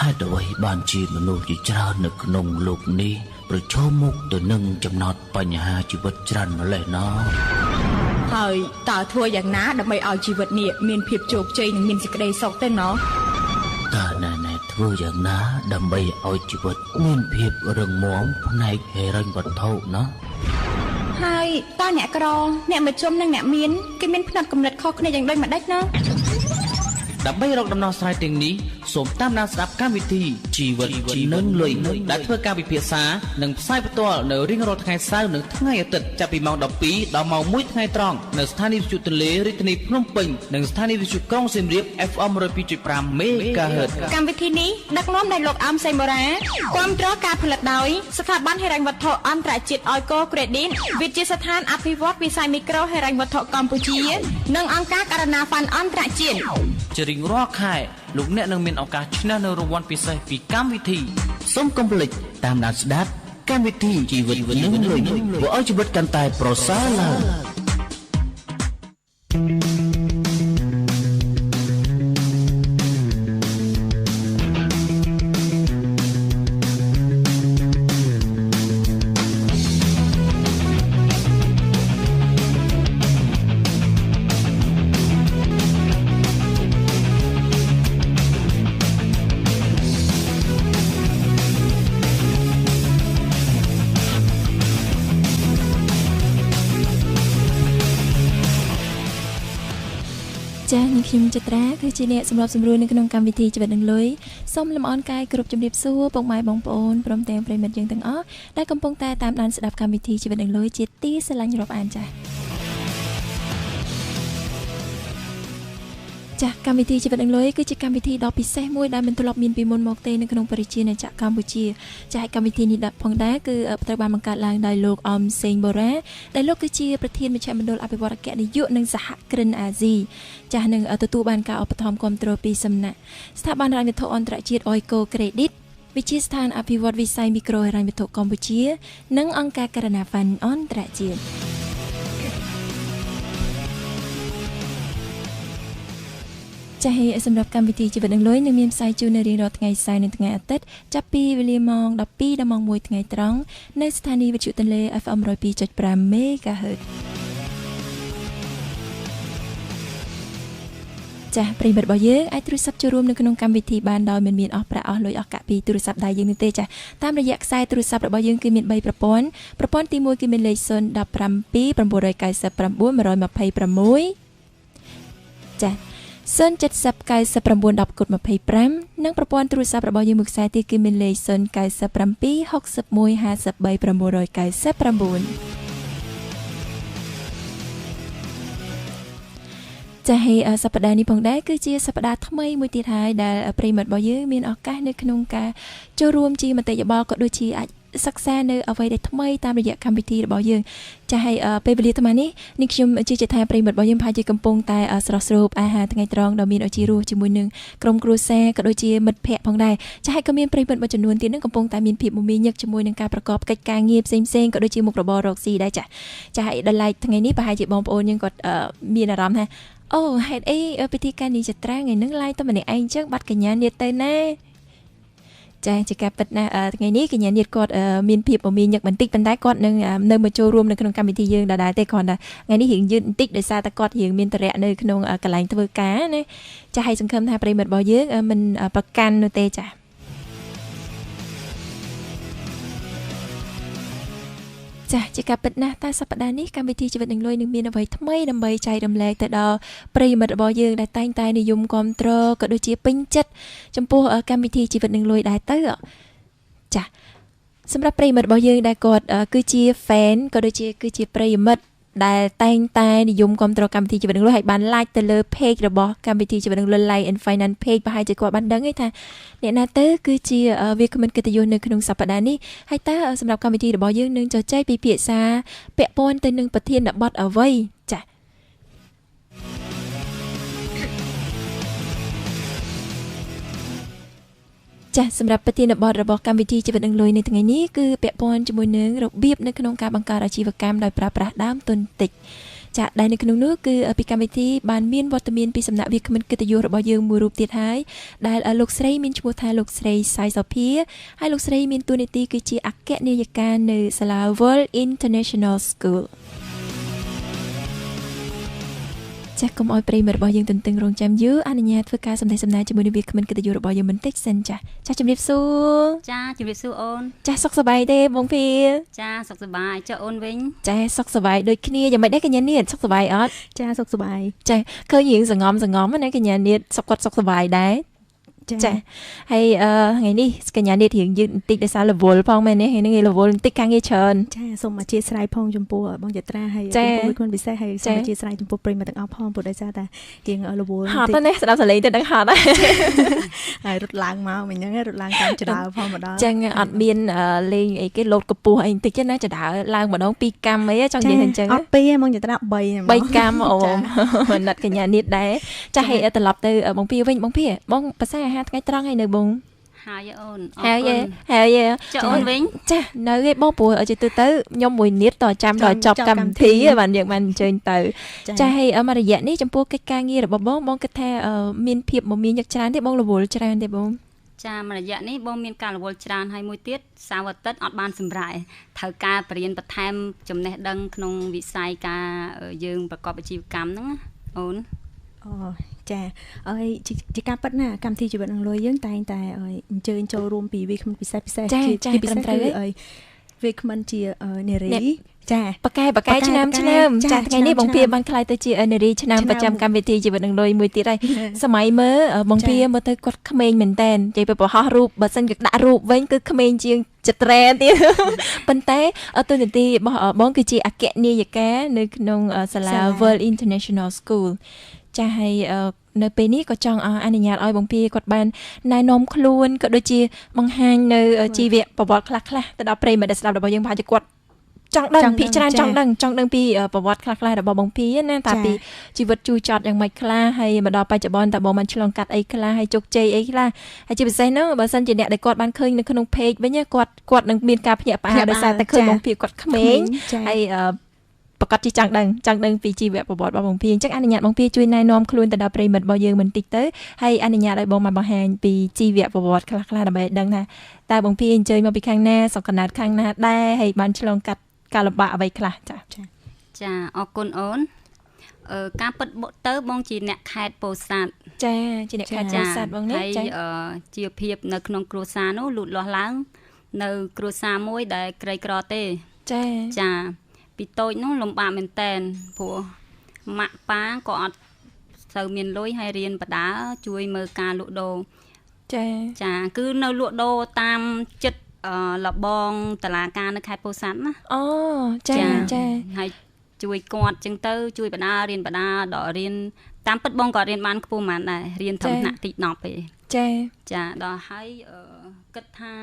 hai đôi bàn chi mà nô chỉ ra nực nông lục ní rồi cho mục từ nâng chấm nọt bành hà chỉ vật tràn nó lại nó hơi ta thuaอย่างน้าดำไม่เอาชีวิตเนี่ยมีนเพียบโจกใจหนึ่งมีนสิกระไดสอกเต้นเนาะ ta này thuaอย่างน้าดำไม่เอาชีวิตมีนเพียบเรื่องหมองในเหรันวัดเท่าเนาะให้ตาเนี่ยกรองเนี่ยมาชมนางเนี่ยมีนกินมีนพนัดกำเนิดข้อขึ้นอย่างได้มาได้เนาะดับเบิลรอกดำนองสายเตียงนี้สมตามนาสดับการวิธีชีวิตจีนึงเลยได้เพื่อการวิเพียษาหนึ่งสายประตูในริ่งรถไงสายหนึ่งทั้งไงติดจะปีมองดอกปีดอกมองมุ้ยทั้งไงตรองหนึ่งสถานีวิจุตเลริตนีพนมปิงหนึ่งสถานีวิจุกล้องเซมเรียบ FM 102.5 เมกะเฮิรตซ์การวิธีนี้นักน้อมในโลกอัมไซมอราความตรการผลิตโดยสถาบันเฮรันวัตถุอันตรจิตออยโกเกรดินวิจิสถานอภิวัตวิสัยมิโครเฮรันวัตถุกัมพูชีหนึ่งองค์การการนาฟันอันตรจิตจะริงรอไข่ลูกเนนึงมีโอกาสชนะในรางวัลพิเศษปีการวิธีส้มกำผลิตตามนาสดับการวิธีชีวิตนึงเลยว่าเอาชีวิตกันตายโปรซาลาចា៎នេះខ្ញុំចិត្រាគឺជាអ្នកសម្របសម្រួលនៅក្នុងកម្មវិធីជីវិតនឹងលុយសូមលំអរកាយគ្រប់ជំរាបសួរពុកម៉ែបងប្អូនព្រមទាំងប្រិមិត្តយើងទាំងអស់ដែលកំពុងតែតាមដានស្ដាប់កម្មវិធីជីវិតនឹងលុយជាទីស្រឡាញ់រាប់អានចា៎ចា៎កម្មវិធីជីវិតនឹងលុយគឺជាកម្មវិធីដ៏ពិសេសមួយដែលមិនធ្លាប់មានពីមុនមកទេនៅក្នុងប្រជាជាតិកម្ពុជាចា៎កម្មវិធីនេះដាក់ផងដែរគឺត្រូវបានបង្កើតឡើងដោយលោកអមសេងបូរ៉ាដែលលោកគឺជាប្រធានមជ្ឈមណ្ឌលអភិវឌ្ឍគណនេយ្យនិងសហគ្រិនអាស៊ីចាស់នឹងទទួលបានការឧបត្ថម្ភគាំទ្រពីសំណាក់ស្ថាប័នហិរញ្ញវត្ថុអន្តរជាតិ Oiko Credit វិជាស្ថានអភិវឌ្ឍវិស័យមីក្រូហិរញ្ញវត្ថុកម្ពុជានិងអង្គការការណាហ្វាន់អន្តរជាតិចា៎សម្រាប់កម្មវិធីជីវិតនឹងលុយនឹងមានផ្សាយជូននៅរៀងរាល់ថ្ងៃសៅរ៍និងថ្ងៃអាទិត្យចាប់ពីវេលាម៉ោង 12 ដល់ម៉ោង 1 ថ្ងៃត្រង់នៅស្ថានីយ៍វិទ្យុទន្លេ FM 102.5 មេហ្គាហឺតចា៎ប្រិយមិត្តរបស់យើងអាចទូរស័ព្ទចូលរួមនៅក្នុងកម្មវិធីបានដោយមិនមានអស់ប្រាក់អស់លុយអស់កាក់ពីទូរស័ព្ទដៃយើងនេះទេចា៎តាមរយៈខ្សែទូរស័ព្ទរបស់យើងគឺមាន3ប្រព័ន្ធទី1គឺមានលេខ017 999 126ចា៎070 99 10.25 និងប្រព័ន្ធទូរស័ព្ទរបស់យើងមួយខ្សែទៀតគឺមានលេខ097 61 53 999ចា៎សប្តាហ៍នេះផងដែរគឺជាសប្តាហ៍ថ្មីមួយទៀតហើយដែលប្រិមិត្តរបស់យើងមានឱកាសនៅក្នុងការចូលរួមជាមតិយោបល់ក៏ដូចជាអាចសិក្សានៅអ្វីដែលថ្មីតាមរយៈកម្មវិធីរបស់យើងចា៎ហើយពេលវេលាថ្មនេះខ្ញុំជឿជាក់ថាប្រិមិត្តរបស់យើងប្រហែលជាកំពុងតែស្រស់ស្រូបអាហារថ្ងៃត្រង់ដ៏មានឱជារសជាមួយនឹងក្រុមគ្រួសារក៏ដូចជាមិត្តភ័ក្តិផងដែរចា៎ហើយក៏មានប្រិមិត្តមួយចំនួនទៀតនឹងកំពុងតែមានភាពមមាញឹកជាមួយនឹងការប្រកបកិច្ចការងារផ្សេងៗក៏ដូចជាមុខរបររកស៊ីដែរចា៎ហើយដល់ឡែកថ្ងៃនេះប្រហែលជាបងប្អូនយើងគាត់មានអារម្មណ៍ថាអូហេតុអីពិធីការនេះចត្រាថ្ងៃហ្នឹងឡាយតែម្នាក់ឯងអញ្ចឹងបាត់កញ្ញានេះទៅណាចា៎ជាការពិតណាថ្ងៃនេះកញ្ញានេះគាត់មានភាពមមាញឹកបន្តិចប៉ុន្តែគាត់នឹងនៅមកចូលរួមនៅក្នុងកម្មវិធីយើងដដែលទេគ្រាន់តែថ្ងៃនេះរៀងយឺតបន្តិចដោយសារតែគាត់រៀងមានតរៈនៅក្នុងកន្លែងធ្វើការណាចា៎ហើយសង្ឃឹមថាប្រិយមិត្តរបស់យើងមិនប្រកាន់នោះទេចា៎ចា៎ជាការពិតណាស់តែសប្តាហ៍នេះកម្មវិធីជីវិតនឹងលុយនឹងមានអ្វីថ្មីដើម្បីចែករំលែកទៅដល់ប្រិយមិត្តរបស់យើងដែលតែងតែនិយមគាំទ្រក៏ដូចជាពេញចិត្តចំពោះកម្មវិធីជីវិតនឹងលុយដែរទៅចា៎សម្រាប់ប្រិយមិត្តរបស់យើងដែលគាត់គឺជា fan ក៏ដូចជាគឺជាប្រិយមិត្តដែលតែងតែនិយមគាំទ្រកម្មវិធីជីវិតនឹងលុយហើយបាន like ទៅលើ page របស់កម្មវិធីជីវិតនឹងលុយ Life and Finance page ប្រហែលជាគាត់បានដឹងទេថាអ្នកណាទៅគឺជាវាគ្មិនកិត្តិយសនៅក្នុងសប្តាហ៍នេះហើយតើសម្រាប់កម្មវិធីរបស់យើងនឹងជជែកពិភាក្សាពាក់ព័ន្ធទៅនឹងប្រធានបទអ្វីចា៎ចា៎សម្រាប់ប្រធានបទរបស់កម្មវិធីជីវិតនឹងលុយនៅថ្ងៃនេះគឺពាក់ព័ន្ធជាមួយនឹងរបៀបនៅក្នុងការបង្កើតអាជីវកម្មដោយប្រើប្រាស់ដើមទុនតិច ចាដែលនៅក្នុងនោះគឺពីកម្មវិធីបានមានវត្តមានពីសំណាក់វាគ្មិនកិត្តិយសរបស់យើងមួយរូបទៀតហើយដែលលោកស្រីមានឈ្មោះថាលោកស្រីសៃសូភាហើយលោកស្រីមានតួនាទីគឺជាអគ្គនាយិកានៅសាលា World International School ចាស់កុំឲ្យប្រិយមិត្តរបស់យើងទន្ទឹងរង់ចាំយូរអនុញ្ញាតធ្វើការសម្ដែងសម្ដែងជាមួយនឹងវាគ្មិនកិត្តិយសរបស់យើងបន្តិចសិនចាស់ជំរាបសួរចាជំរាបសួរអូនចាស់សុខសប្បាយទេបងភីចាសុខសប្បាយចុះអូនវិញចាសុខសប្បាយដូចគ្នាយ៉ាងម៉េចដែរកញ្ញានាងសុខសប្បាយអត់ចាសុខសប្បាយចាឃើញយើងសងំណាកញ្ញានាងសុខគាត់សុខសប្បាយដែរចាហើយថ្ងៃនេះកញ្ញានាងរៀងយឺតបន្តិចដោយសាររវល់ផងមែនទេថ្ងៃនេះរវល់បន្តិចការងារច្រើនចាសូមអធិស្ឋានផងចំពោះបងចត្រាហើយចំពោះវិគុណពិសេសហើយសូមអធិស្ឋានចំពោះប្រិយមិត្តទាំងអស់ផងព្រោះដោយសារតែរៀងរវល់ហត់ទៅនេះស្ដាប់សលេងទៅដឹងហត់ហើយរត់ឡើងមកមិញហ្នឹងរត់ឡើងតាមចដើផងម្ដងចឹងអត់មានលេងអីគេលោតកពស់អីបន្តិចណាចដើឡើងម្ដង2កម្មអីចង់និយាយថាអញ្ចឹងអត់2ទេបងចត្រា3កម្មអូណាត់កញ្ញានាងដែរចាស់ឲ្យត្រឡប់ទៅបងភីវិញបងភីបងភាសាអាហារថ្ងៃត្រង់ហើយនៅបងហើយអូនហើយចុះអូនវិញចានៅឯបងព្រោះឲ្យទៅខ្ញុំមួយនាតតចាំដល់ចប់កម្មវិធីបានយើងបានអញ្ជើញទៅចាហើយមួយរយៈនេះចំពោះកិច្ចការងាររបស់បងគិតថាមានភាពមមាញឹកច្រើនទេបងរវល់ច្រើនទេបងចាមួយរយៈនេះបងមានការរវល់ច្រើនហើយមួយទៀតសៅរ៍អាទិត្យអត់បានសម្រាយត្រូវការបរៀនបន្ថែមចំណេះដឹងក្នុងវិស័យការយើងប្រកបអាជីវកម្មហ្នឹងអូនអូចាហើយជាការពិតណាកម្មវិធីជីវិតនឹងលុយយើងតែងតែអញ្ជើញចូលរួមពីវាគ្មិនពិសេសជាពិសេសគឺវាគ្មិនជានារីចាបកែឆ្នាំចាថ្ងៃនេះបងភីបានខ្លាយទៅជានារីឆ្នាំប្រចាំកម្មវិធីជីវិតនឹងលុយមួយទៀតហើយសម័យមើលបងភីមើលទៅគាត់ក្មេងមែនតែននិយាយទៅប្រហោះរូបបើសិនគឺដាក់រូបវិញគឺក្មេងជាងចត្រែទៀតប៉ុន្តែតួនាទីរបស់បងគឺជាអគ្គនាយិកានៅក្នុងសាលា World International School ចាហើយនៅពេលនេះក៏ចង់អនុញ្ញាតឲ្យបងភីគាត់បានណែនាំខ្លួនក៏ដូចជាបង្ហាញនៅជីវប្រវត្តិខ្លះៗទៅដល់ប្រិយមិត្តដែលស្ដាប់របស់យើងប្រហែលជាគាត់ចង់ដឹងពីច្រើនចង់ដឹងពីប្រវត្តិខ្លះៗរបស់បងភីណាតាពីជីវិតជូរចត់យ៉ាងម៉េចខ្លះហើយមកដល់បច្ចុប្បន្នតើបងបានឆ្លងកាត់អីខ្លះហើយជោគជ័យអីខ្លះហើយជាពិសេសហ្នឹងបើសិនជាអ្នកដែលគាត់បានឃើញនៅក្នុង page វិញគាត់នឹងមានការភ្ញាក់ផ្អើលដោយសារតែឃើញបងភីគាត់ក្មេងហើយប្រកាសជាចង់ដឹងពីជីវប្រវត្តិរបស់បងភីអញ្ចឹងអនុញ្ញាតបងភីជួយណែនាំខ្លួនទៅដល់ប្រិយមិត្តរបស់យើងបន្តិចទៅហើយអនុញ្ញាតឲ្យបងបានបង្ហាញពីជីវប្រវត្តិខ្លះៗដើម្បីដឹងថាតើបងភីអញ្ជើញមកពីខាងណាសក្តានុពលខាងណាដែរហើយបានឆ្លងកាត់ការលំបាកអ្វីខ្លះចាអរគុណអូនការពិតទៅបងជាអ្នកខេត្តពោធិ៍សាត់ចាជាអ្នកខេត្តពោធិ៍សាត់បងនេះចាជីវភាពនៅក្នុងគ្រួសារនោះលូតលាស់ឡើងនៅគ្រួសារមួយដែលក្រីក្រទេចាពីតូចនោះលំបាកមែនតែនព្រោះម៉ាក់ប៉ាក៏អត់សូវមានលុយហើយរៀនបដាជួយមើលការលក់ដូរចាគឺនៅលក់ដូរតាមចិត្តលបងតឡាការនៅខេត្តពោធិ៍សាត់ណាអូចាហើយជួយគាត់ចឹងទៅជួយបដារៀនបដាដល់រៀនតាមពិតបងក៏រៀនបានខ្ពស់ប៉ុន្មានដែររៀនត្រឹមថ្នាក់ទី10ទេចាដល់ហើយគិតថា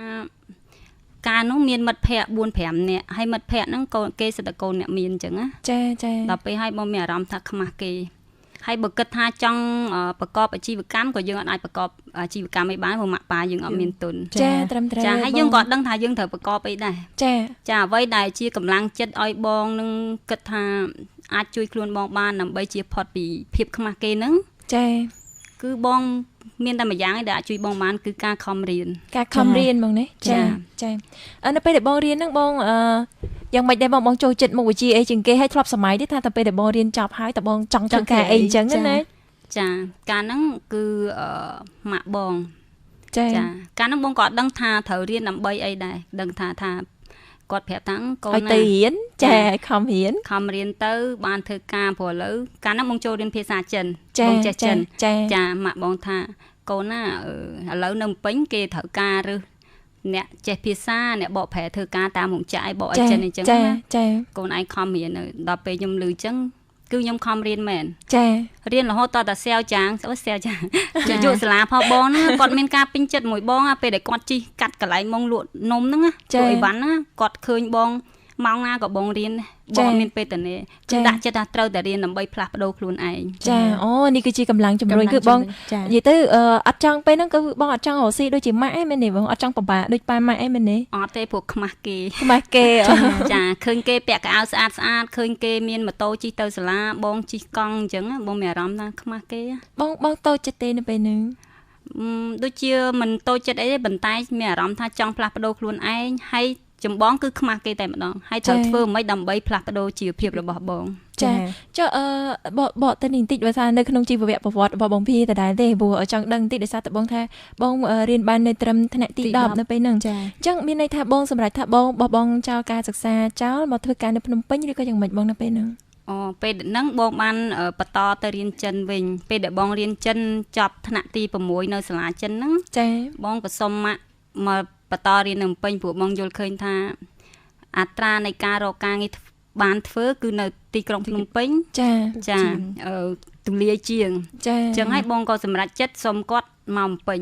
ការនោះមានមិត្តភ័ក្តិ 4-5 នាក់ហើយមិត្តភ័ក្តិហ្នឹងក៏គេសិតតែកូនអ្នកមានអញ្ចឹងណាចាដល់ពេលហើយបងមានអារម្មណ៍ថាខ្មាស់គេហើយបើគិតថាចង់ប្រកបអាជីវកម្មក៏យើងអត់អាចប្រកបអាជីវកម្មឯបានព្រោះម៉ាក់ប៉ាយើងអត់មានទុនចាត្រឹមត្រូវចាហើយយើងក៏ដឹងថាយើងត្រូវប្រកបអីដែរចាអ្វីដែលជាកម្លាំងចិត្តឲ្យបងនឹងគិតថាអាចជួយខ្លួនបងបានដើម្បីជាផុតពីភាពខ្មាស់គេហ្នឹងគឺបងមានតែមួយយ៉ាងឯងដែលអាចជួយបងបានគឺការខំរៀនបងនេះចានៅពេលដែលបងរៀនហ្នឹងបងយ៉ាងម៉េចដែរបងចូលចិត្តមុខវិជ្ជាអីជាងគេហើយធ្លាប់សម័យទេថាទៅពេលដែលបងរៀនចប់ហើយតើបងចង់ធ្វើការអីអញ្ចឹងណាចាការហ្នឹងគឺម៉ាក់បងចាការហ្នឹងបងក៏អត់ដឹងថាត្រូវរៀនដើម្បីអីដែរដឹងថាគាត់ប្រាប់ថាកូនណាទៅរៀនចាខំរៀនទៅបានធ្វើការព្រោះឥឡូវកាលហ្នឹងបងចូលរៀនភាសាចិនបងចេះចិនចាម៉ាក់បងថាកូនណាឥឡូវនៅពេញគេត្រូវការឬអ្នកចេះភាសាអ្នកបកប្រែធ្វើការតាមរោងចក្រឲ្យបកឲ្យចិនអញ្ចឹងណាកូនឯងខំរៀនដល់ពេលខ្ញុំឮអញ្ចឹងគឺខ្ញុំខំរៀនមែនរៀនរហូតតតែសាវចាងជាយុសាលាផងបងណាគាត់មានការពេញចិត្តមួយបងពេលដែលគាត់ជីកាត់កន្លែងម៉ងលក់នំហ្នឹងជួយអីវ៉ាន់ណាគាត់ឃើញបង ម៉ោងណាក៏បងរៀនបងមានពេលតនេគឺដាក់ចិត្តថាត្រូវតែរៀនដើម្បីផ្លាស់ប្ដូរខ្លួនឯងចាអូនេះគឺជាកម្លាំងជំរុញគឺបងនិយាយទៅអត់ចង់ពេលហ្នឹងគឺបងអត់ចង់រកស៊ីដូចជាម៉ាក់ឯងមែនទេបងអត់ចង់ពិបាកដូចប៉ាម៉ាក់ឯងមែនទេអត់ទេព្រោះខ្មាស់គេ ចាឃើញគេពាក់កៅអៅស្អាតឃើញគេមានម៉ូតូជិះទៅសាលាបងជិះកង់អញ្ចឹងបងមានអារម្មណ៍ថាខ្មាស់គេបងតូចចិត្តទេនៅពេលហ្នឹងដូចជាមិនតូចចិត្តអីទេប៉ុន្តែមានអារម្មណ៍ថាចង់ផ្លាស់ប្ដូរខ្លួនឯងហើយចម្បងគឺខ្មាស់គេតែម្ដងហើយត្រូវធ្វើមិនដើម្បីផ្លាស់ប្ដូរជីវភាពរបស់បងចាចុះបកទៅនេះបន្តិចបើថានៅក្នុងជីវប្រវត្តិរបស់បងភីដដែលទេព្រោះចង់ដឹងបន្តិចដោយសារតែបងថាបងរៀនបាននៅត្រឹមថ្នាក់ទី10នៅពេលហ្នឹងអញ្ចឹងមានន័យថាបងសម្រាប់ថាបងបោះបង់ចោលការសិក្សាចោលមកធ្វើការនៅភ្នំពេញឬក៏យ៉ាងម៉េចបងនៅពេលហ្នឹងពេលហ្នឹងបងបានបន្តទៅរៀនចិនវិញពេលដែលបងរៀនចិនចប់ថ្នាក់ទី6នៅសាលាចិនហ្នឹងចាបងក៏សុំមកបន្តរៀននៅភ្នំពេញព្រោះបងយល់ឃើញថាអត្រានៃការរកការងារបានធ្វើគឺនៅទីក្រុងភ្នំពេញចាទូលាយជាងអញ្ចឹងហើយបងក៏សម្រេចចិត្តសុំគាត់មកភ្នំពេញ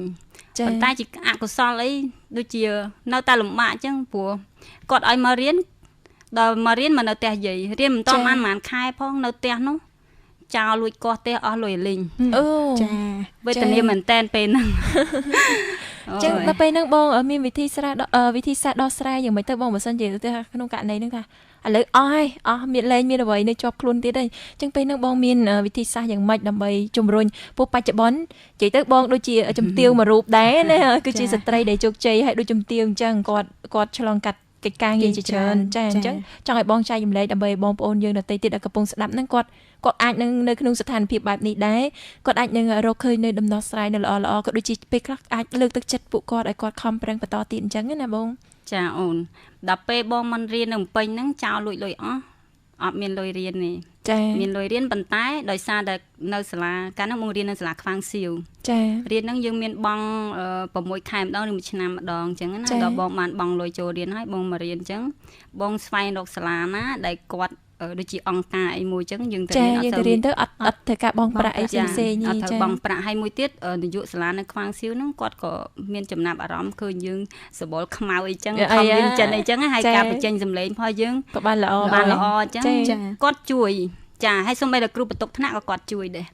ប៉ុន្តែជាអកុសលអីដូចជានៅតែលំបាកអញ្ចឹងព្រោះគាត់ឲ្យមករៀនដល់មករៀនមកនៅផ្ទះយាយរៀនមិនតាន់បានប្រហែលខែផងនៅផ្ទះនោះចោលលួចកោះផ្ទះអស់លុយលេងអូចាវេទនាមែនតែនពេលហ្នឹងចឹងដល់ពេលហ្នឹងបងមានវិធីសាស្ត្រដោះស្រាយយ៉ាងម៉េចទៅបងបើសិនជាទៅក្នុងករណីហ្នឹងថាឥឡូវអស់មានលេងមានអ្វីនៅជាប់ខ្លួនទៀតហើយចឹងពេលហ្នឹងបងមានវិធីសាស្ត្រយ៉ាងម៉េចដើម្បីជំរុញពួកបច្ចុប្បន្ននិយាយទៅបងដូចជាជំទាវមួយរូបដែរណាគឺជាស្ត្រីដែលជោគជ័យហើយដូចជំទាវអញ្ចឹងគាត់ឆ្លងកាត់កិច្ចការងារជាច្រើនចាអញ្ចឹងចង់ឲ្យបងចែករំលែកដើម្បីបងប្អូនយើងដទៃទៀតដែលកំពុងស្ដាប់ហ្នឹងគាត់អាចនឹងនៅក្នុងស្ថានភាពបែបនេះដែរគាត់អាចនឹងរកឃើញនៅដំណោះស្រាយនៅល្អក៏ដូចជាពេលខ្លះអាចលើកទឹកចិត្តពួកគាត់ឲ្យគាត់ខំប្រឹងបន្តទៀតអញ្ចឹងណាបងចាអូនដល់ពេលបងមិនរៀននៅភ្នំពេញហ្នឹងចោលលួចលុយអត់មានលុយរៀនទេចាមានលុយរៀនប៉ុន្តែដោយសារតែនៅសាលាកាលនោះបងរៀននៅសាលាខ្វាងសៀវចារៀនហ្នឹងយើងមានបង់6ខែម្ដងឬ1ឆ្នាំម្ដងអញ្ចឹងណាដល់បងបានបង់លុយចូលរៀនហើយបងមករៀនអញ្ចឹងបងស្វែងរកសាលាណាដែលគាត់ដូចជាអង្គការអីមួយអញ្ចឹងយើងទៅរៀនអត់ទៅរៀនទៅអត់ត្រូវការបង់ប្រាក់អីផ្សេងៗនេះចាអត់ត្រូវបង់ប្រាក់ហើយមួយទៀតនាយកសាលានៅខ្វាងសៀវហ្នឹងគាត់ក៏មានចំណាប់អារម្មណ៍ឃើញយើងសបល់ខ្មៅអីចឹងខំរៀនចិនអីចឹងហើយការបញ្ចេញសម្លេងផងយើងក៏បានល្អអញ្ចឹងគាត់ជួយចាហើយសូម្បីតែគ្រូបន្ទប់ថ្នាក់ក៏គាត់ជួយដែរ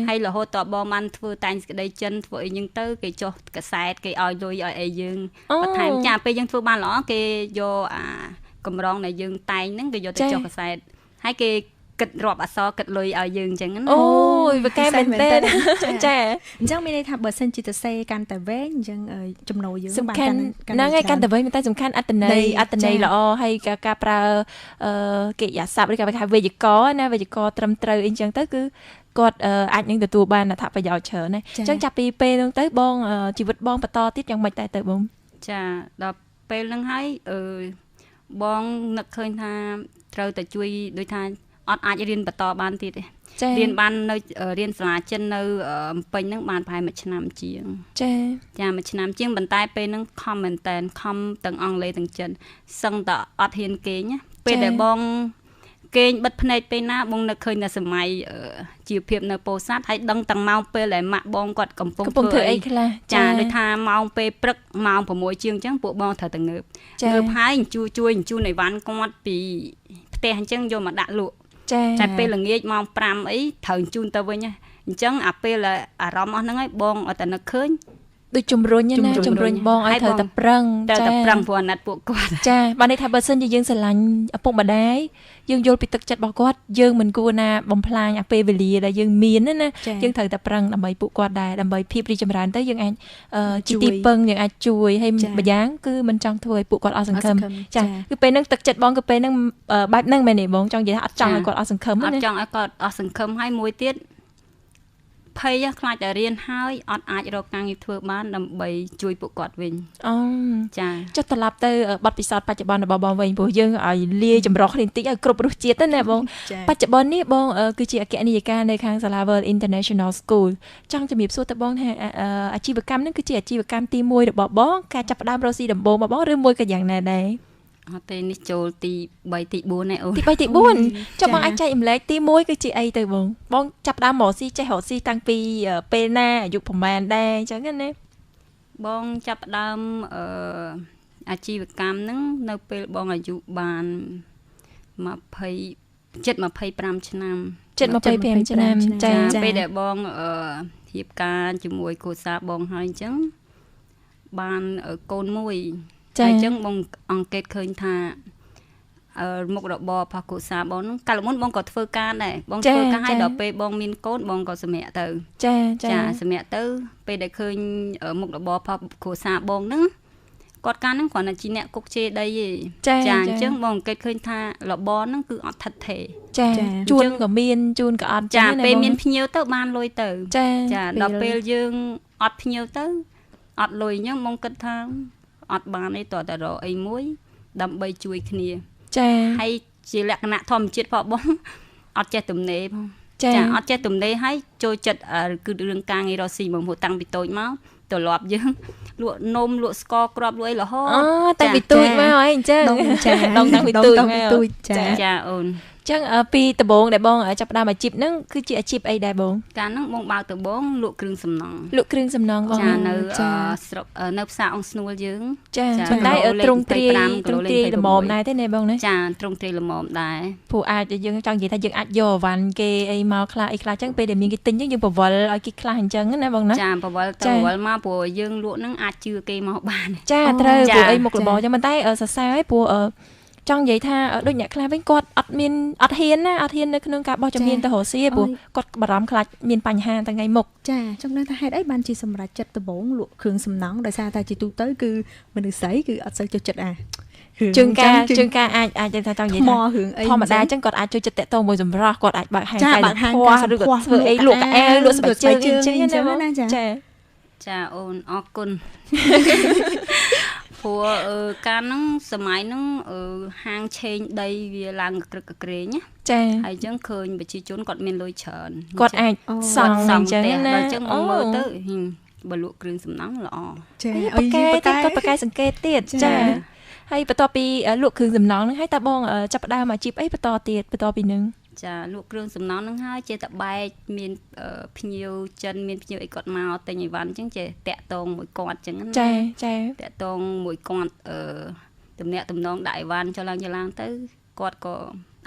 ហើយរហូតតបងបានធ្វើតែងសេចក្តីចិនធ្វើអីហ្នឹងទៅគេចុះកសែតគេឲ្យលុយឲ្យអីយើងបន្ថែមចាពេលយើងធ្វើបានល្អគេយកកម្រងដែលយើងតែងហ្នឹងគេយកទៅចុះកសែតហើយគេគិតរាប់អក្សរគិតលុយឲ្យយើងអញ្ចឹងណាអូយវាកែមែនទេចាអញ្ចឹងមានន័យថាបើសិនជាទៅសេកាន់តែវែងអញ្ចឹងចំណូលយើងបានហ្នឹងហើយកាន់តែវែងតែសំខាន់អត្តន័យល្អហើយការប្រើកិរិយាសព្ទឬក៏គេហៅវេយ្យាករណ៍ណាវេយ្យាករណ៍ត្រឹមត្រូវអីអញ្ចឹងទៅគឺគាត់អាចនឹងទទួលបានអត្ថប្រយោជន៍ច្រើនណាអញ្ចឹងចាប់ពីពេលហ្នឹងទៅបងជីវិតបងបន្តទៀតយ៉ាងម៉េចតែទៅបងចាដល់ពេលហ្នឹងហើយបងនឹកឃើញថាត្រូវតែជួយដូចថាអត់អាចរៀនបន្តបានទៀតទេរៀនបាននៅរៀនសាលាចិននៅភ្នំពេញហ្នឹងបានប្រហែល1ឆ្នាំជាងចា1ឆ្នាំជាងប៉ុន្តែពេលហ្នឹងខំមែនតែនខំទាំងអង់គ្លេសទាំងចិនសឹងតែអត់ហ៊ានគេងណាពេលដែលបងគេងបិទភ្នែកពេលណាបងនឹកឃើញតែសម័យជីវភាពនៅពោធិ៍សាត់ហើយដឹងទាំងម៉ោងពេលដែលម៉ាក់បងគាត់កំពុងធ្វើអីខ្លះចាដូចថាម៉ោងពេលព្រឹកម៉ោង6ជាងអញ្ចឹងពួកបងត្រូវតែងើបហើយជួយអញ្ជូនអីវ៉ាន់គាត់ពីផ្ទះអញ្ចឹងយកមកដាក់លក់តែពេលល្ងាចម៉ោង5អីត្រូវជូនទៅវិញអញ្ចឹងអាពេលអារម្មណ៍អស់ហ្នឹងហើយបងអត់តែនឹកឃើញដូចជំរុញបងឲ្យត្រូវតែប្រឹងព្រោះអាណិតពួកគាត់ចាបានន័យថាបើសិនជាយើងស្រឡាញ់ឪពុកម្ដាយយើងយល់ពីទឹកចិត្តរបស់គាត់យើងមិនគួរណាបំផ្លាញអាពេលវេលាដែលយើងមានណាយើងត្រូវតែប្រឹងដើម្បីពួកគាត់ដែរដើម្បីភាពរីកចម្រើនទៅយើងអាចជាទីពឹងយើងអាចជួយហើយម្យ៉ាងគឺមិនចង់ធ្វើឲ្យពួកគាត់អស់សង្ឃឹមចាគឺពេលហ្នឹងទឹកចិត្តបងគឺពេលហ្នឹងបែបហ្នឹងមែនទេបងចង់និយាយថាអត់ចង់ឲ្យគាត់អស់សង្ឃឹមណាអត់ចង់ឲ្យគាត់អស់សង្ឃឹមហើយមួយទៀតភ័យខ្លាចតែរៀនហើយអត់អាចរកការងារធ្វើបានដើម្បីជួយពួកគាត់វិញចាចុះត្រឡប់ទៅបទពិសោធន៍បច្ចុប្បន្នរបស់បងវិញព្រោះយើងឲ្យលាយចម្រុះគ្នាបន្តិចឲ្យគ្រប់រសជាតិទៅណាបងបច្ចុប្បន្ននេះបងគឺជាអគ្គនាយិកានៅខាងសាលា World International School ចង់ជំរាបសួរទៅបងថាអាជីវកម្មនេះគឺជាអាជីវកម្មទី1របស់បងការចាប់ផ្ដើមរកស៊ីដំបូងរបស់បងឬមួយក៏យ៉ាងណាដែរអត់ទេនេះចូលទី3ទី4ឯអូទី3ទី4ចុះបងអាចចែករំលែកទី1គឺជាអីទៅបងចាប់ដើមរកស៊ីចេះរកស៊ីតាំងពីពេលណាអាយុប្រហែលដែរអញ្ចឹងណាបងចាប់ដើមអាជីវកម្មហ្នឹងនៅពេលបងអាយុបាន 25ឆ្នាំ 75 ឆ្នាំចា ពេលដែលបងរៀបការជាមួយគ្រួសារបងហើយអញ្ចឹងបានកូនមួយហើយអញ្ចឹងបងអង្កេតឃើញថាមុខរបររបស់គ្រួសារបងហ្នឹងកាលមុនបងក៏ធ្វើការដែរបងធ្វើការឲ្យដល់ពេលបងមានកូនបងក៏សម្រាកទៅចាសម្រាកទៅពេលដែលឃើញមុខរបររបស់គ្រួសារបងហ្នឹងគាត់ការហ្នឹងគ្រាន់តែជាអ្នកគុកជេរដីទេចាអញ្ចឹងបងអង្កេតឃើញថារបរហ្នឹងគឺអត់ថិតថេរចាជួនក៏មានជួនក៏អត់ចាពេលមានភ្ញៀវទៅបានលុយទៅចាដល់ពេលយើងអត់ភ្ញៀវទៅអត់លុយអញ្ចឹងបងគិតថាអត់បានទេតើតរកអីមួយដើម្បីជួយគ្នាចាហើយជាលក្ខណៈធម្មជាតិផងបងអត់ចេះទំនេរផងចាអត់ចេះទំនេរហើយចូលចិត្តគឺរឿងការងាររកស៊ីមកតាំងពីតូចមកទម្លាប់យើងលក់នំលក់ស្ករគ្រាប់លក់អីរហូតតាំងពីទូចមកហើយអញ្ចឹងដងតាំងពីទូចចាអូនអញ្ចឹងពីដំបូងដែលបងចាប់ផ្ដើមអាជីពហ្នឹងគឺជាអាជីពអីដែរបងកាលហ្នឹងបងបើកដំបូងលក់គ្រឿងសំណង់បងចានៅស្រុកនៅផ្សារអង្គស្នួលយើងចាប៉ុន្តែទ្រង់ទ្រាយល្មមដែរទេណាបងណាចាទ្រង់ទ្រាយល្មមដែរព្រោះអាចយើងចង់និយាយថាយើងអាចយកអវ៉ាន់គេអីមកខ្លះអីខ្លះអញ្ចឹងពេលដែលមានគេទិញយើងបង្វិលឲ្យគេខ្លះអញ្ចឹងណាបងណាចាបង្វិលទៅបង្វិលមកព្រោះយើងលក់ហ្នឹងអាចជឿគេមកបានចាត្រូវព្រោះអីមុខរបរអញ្ចឹងប៉ុន្តែសរសើរឲ្យព្រោះចង់និយាយថាដូចអ្នកខ្លះវិញគាត់អត់ហ៊ាននៅក្នុងការបោះជំនាញទៅរកស៊ីព្រោះគាត់បារម្ភខ្លាចមានបញ្ហាថ្ងៃមុខចាចង់ដឹងថាហេតុអីបានជាសម្រេចចិត្តដំបូងលក់គ្រឿងសំណង់ដោយសារតែជាទូទៅគឺមនុស្សស្រីគឺអត់សូវចូលចិត្តជើងការអាចថាចង់និយាយថាធម្មតាអញ្ចឹងគាត់អាចចូលចិត្តតាក់ទងមួយសម្រាប់គាត់អាចបើកហាងកាយឬក៏ធ្វើអីលក់កៅអែលក់ស្បែកជើងអញ្ចឹងណាចាអូនអរគុណព្រោះកាលហ្នឹងសម័យហ្នឹងហាងឆេងដីវាឡើងក្រឹកក្រែងណាចាហើយអញ្ចឹងឃើញប្រជាជនគាត់មានលុយច្រើនគាត់អាចសង់អញ្ចឹងណាអញ្ចឹងមកមើលទៅបើលក់គ្រឿងសំណង់ល្អចាឲ្យយើងគាត់ប្រកែសង្កេតទៀតចាហើយបន្ទាប់ពីលក់គ្រឿងសំណង់ហ្នឹងហើយតើបងចាប់ផ្ដើមអាជីពអីបន្តទៀតបន្ទាប់ពីហ្នឹងចាលក់គ្រឿងសំណង់ហ្នឹងហើយចេះតែបែកមានភ្ញៀវចិនមានភ្ញៀវអីគាត់មកទិញអីវ៉ាន់អញ្ចឹងចេះតាក់តងមួយគាត់អញ្ចឹងណាចាតាក់តងមួយគាត់ទំនាក់ទំនងដាក់អីវ៉ាន់ចុះឡើងទៅគាត់ក៏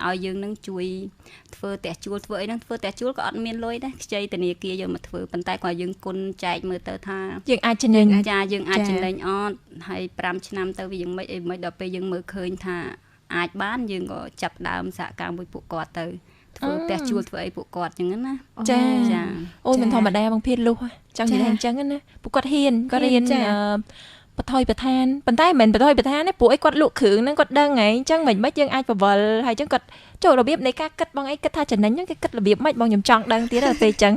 ឲ្យយើងនឹងជួយធ្វើផ្ទះជួលធ្វើអីហ្នឹងធ្វើផ្ទះជួលក៏អត់មានលុយដែរខ្ចីធនាគារយកមកធ្វើប៉ុន្តែគាត់យើងគុណចែកមើលទៅថាយើងអាចចំណេញចាយើងអាចចំណេញអត់ហើយ5ឆ្នាំទៅវាយើងមិនដល់ពេលយើងមើលឃើញថាអាចបានយើងក៏ចាប់ដើមសហការមួយពួកគាត់ទៅធ្វើផ្ទះជួលធ្វើអីពួកគាត់អញ្ចឹងណាចាអូយមិនធម្មតាបងភៀនលុះចង់និយាយថាអញ្ចឹងណាពួកគាត់ហ៊ានបថុយបឋានប៉ុន្តែមិនមែនបថុយបឋានទេព្រោះអីគាត់លក់គ្រឿងហ្នឹងគាត់ដឹងហើយអញ្ចឹងមិនយើងអាចបវល់ហើយអញ្ចឹងគាត់ចូលរបៀបនៃការគិតបងអីគិតថាចំណេញហ្នឹងគេគិតរបៀបម៉េចបងខ្ញុំចង់ដឹងទៀតដល់ពេលអញ្ចឹង